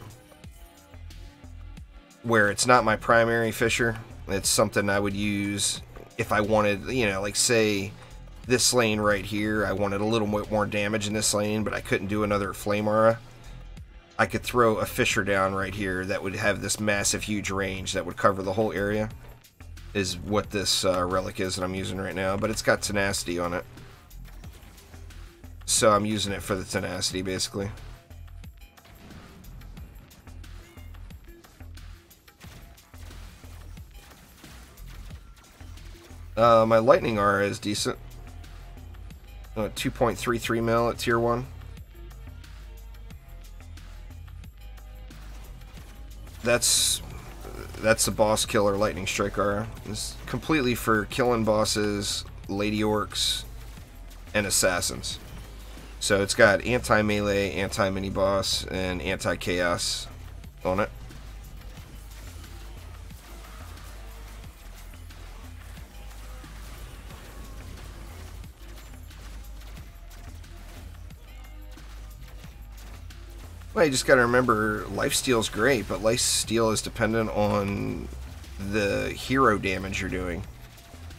where it's not my primary Fisher. It's something I would use if I wanted, you know, like say this lane right here, I wanted a little bit more damage in this lane, but I couldn't do another Flame Aura. I could throw a Fisher down right here that would have this massive, huge range that would cover the whole area, is what this relic is that I'm using right now, but it's got tenacity on it. So I'm using it for the tenacity, basically. My lightning aura is decent. 2.33 mil at tier 1. That's a boss killer lightning strike aura. It's completely for killing bosses, lady orcs, and assassins. So it's got anti-melee, anti-mini-boss, and anti-chaos on it. Well, you just gotta remember, lifesteal's great, but lifesteal is dependent on the hero damage you're doing.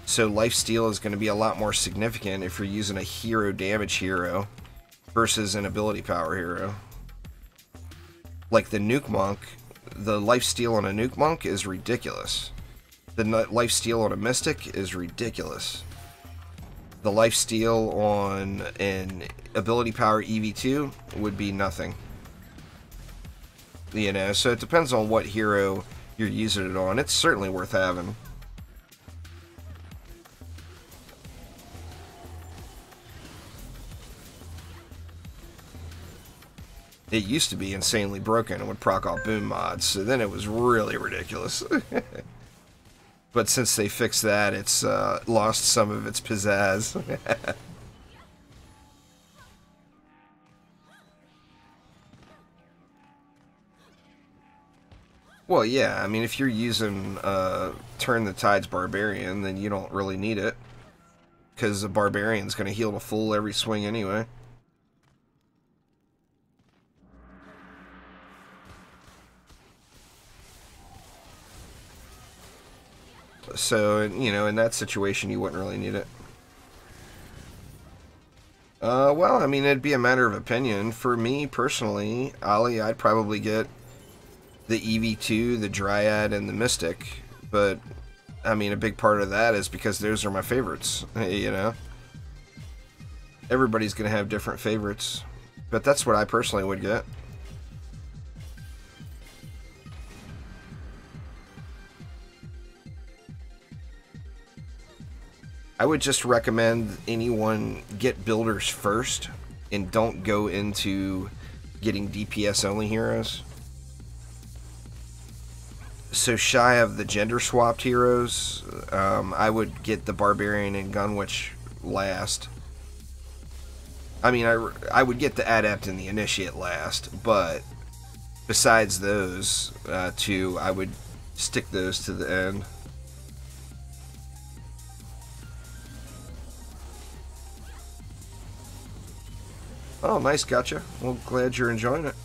So lifesteal is going to be a lot more significant if you're using a hero damage hero versus an ability power hero. Like the Nuke Monk, the lifesteal on a Nuke Monk is ridiculous. The lifesteal on a Mystic is ridiculous. The lifesteal on an ability power EV2 would be nothing. You know, so it depends on what hero you're using it on. It's certainly worth having. It used to be insanely broken and would proc all boom mods, so then it was really ridiculous. But since they fixed that, it's lost some of its pizzazz. Well, yeah, I mean, if you're using Turn the Tide's Barbarian, then you don't really need it. Because the Barbarian's going to heal to full every swing anyway. So, you know, in that situation, you wouldn't really need it. Well, I mean, it'd be a matter of opinion. For me, personally, Ollie, I'd probably get the EV2, the Dryad, and the Mystic. But, I mean, a big part of that is because those are my favorites, you know? Everybody's going to have different favorites. But that's what I personally would get. I would just recommend anyone get builders first and don't go into getting DPS only heroes. So shy of the gender swapped heroes, I would get the Barbarian and Gunwitch last. I mean, I would get the Adept and the Initiate last, but besides those two, I would stick those to the end. Oh, nice, gotcha. Well, glad you're enjoying it.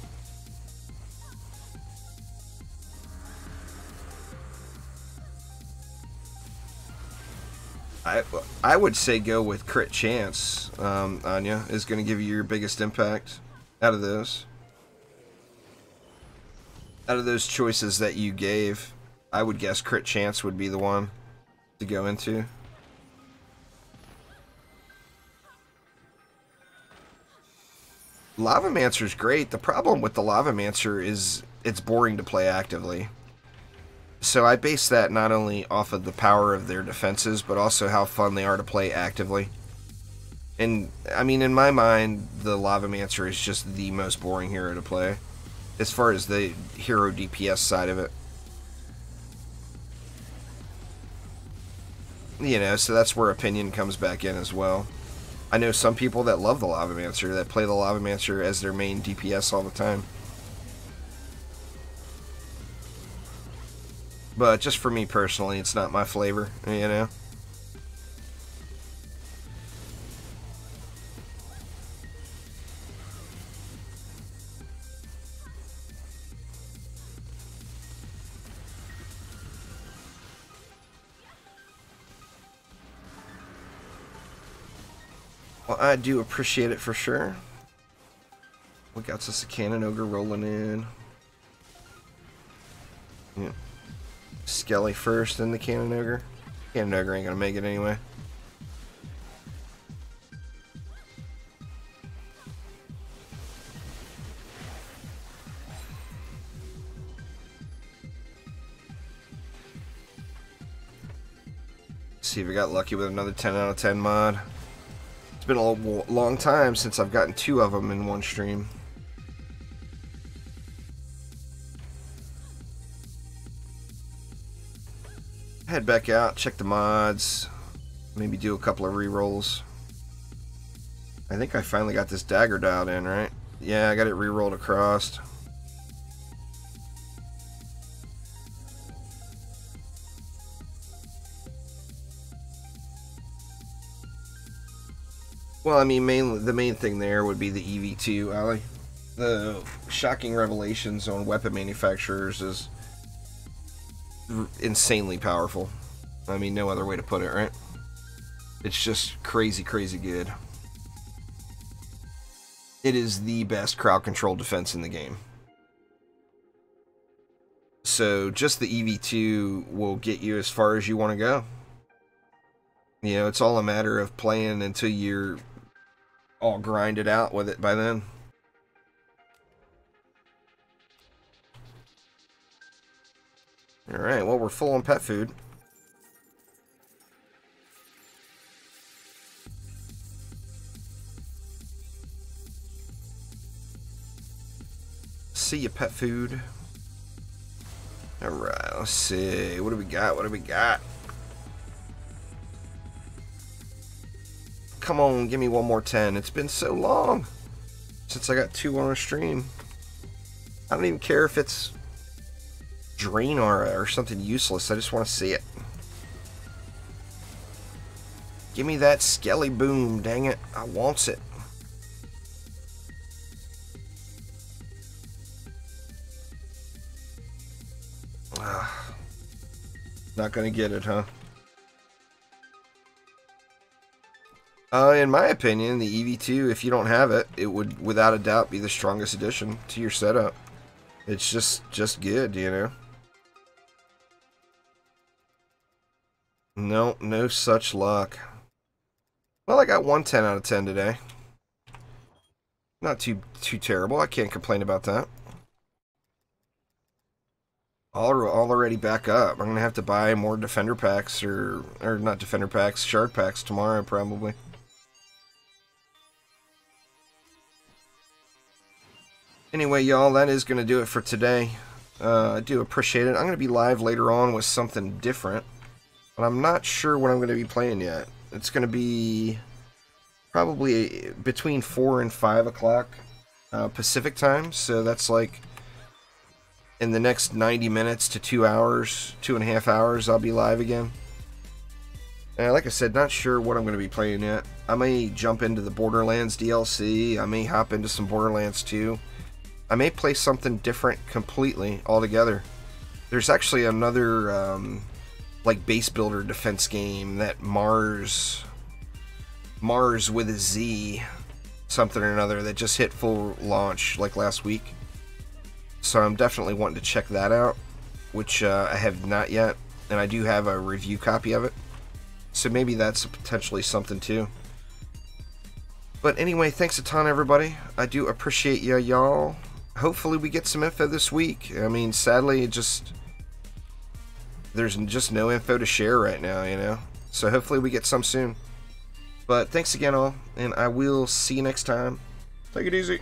I would say go with Crit Chance, Anya, is going to give you your biggest impact out of those. Out of those choices that you gave, I would guess Crit Chance would be the one to go into. Lavamancer's great. The problem with the Lavamancer is it's boring to play actively. So I base that not only off of the power of their defenses, but also how fun they are to play actively. And, I mean, in my mind, the Lavamancer is just the most boring hero to play, as far as the hero DPS side of it. You know, so that's where opinion comes back in as well. I know some people that love the Lavamancer, that play the Lavamancer as their main DPS all the time. But just for me personally, it's not my flavor, you know? Well, I do appreciate it for sure. We got us a Cannon Ogre rolling in. Yeah. Skelly first, then the Cannon Ogre. Cannon Ogre ain't gonna make it anyway. See if I got lucky with another 10 out of 10 mod. It's been a long time since I've gotten 2 of them in one stream. Head back out, check the mods, maybe do a couple of re-rolls. I think I finally got this dagger dialed in, right? Yeah, I got it re-rolled across. Well, I mean, the main thing there would be the EV2, Ali. The shocking revelations on weapon manufacturers is insanely powerful. I mean, no other way to put it, right? It's just crazy, crazy good. It is the best crowd control defense in the game. So just the EV2 will get you as far as you want to go. You know, it's all a matter of playing until you're all grinded out with it by then. Alright, well, we're full on pet food. See ya, pet food. Alright, let's see. What do we got? What do we got? Come on, give me one more 10. It's been so long since I got 2 on a stream. I don't even care if it's Drain Aura or something useless. I just want to see it. Give me that Skelly Boom, dang it. I wants it. Not gonna get it, huh? In my opinion, the EV2, if you don't have it, it would without a doubt be the strongest addition to your setup. It's just good, you know? No, no such luck. Well, I got 1 10 out of 10 today. Not too terrible. I can't complain about that. Already back up. I'm gonna have to buy more defender packs or not defender packs, shard packs tomorrow probably. Anyway, y'all, that is gonna do it for today. I do appreciate it. I'm gonna be live later on with something different, but I'm not sure what I'm gonna be playing yet. It's gonna be probably between 4 and 5 o'clock Pacific time, so that's like in the next 90 minutes to 2 hours, 2.5 hours, I'll be live again. And like I said, not sure what I'm going to be playing yet. I may jump into the Borderlands DLC. I may hop into some Borderlands 2. I may play something different completely altogether. There's actually another like base builder defense game that Mars with a Z something or another that just hit full launch like last week. So I'm definitely wanting to check that out, which I have not yet, and I do have a review copy of it. So maybe that's potentially something too. But anyway, thanks a ton, everybody. I do appreciate y'all. Hopefully we get some info this week. I mean, sadly, there's just no info to share right now, you know. So hopefully we get some soon. But thanks again, all, and I will see you next time. Take it easy.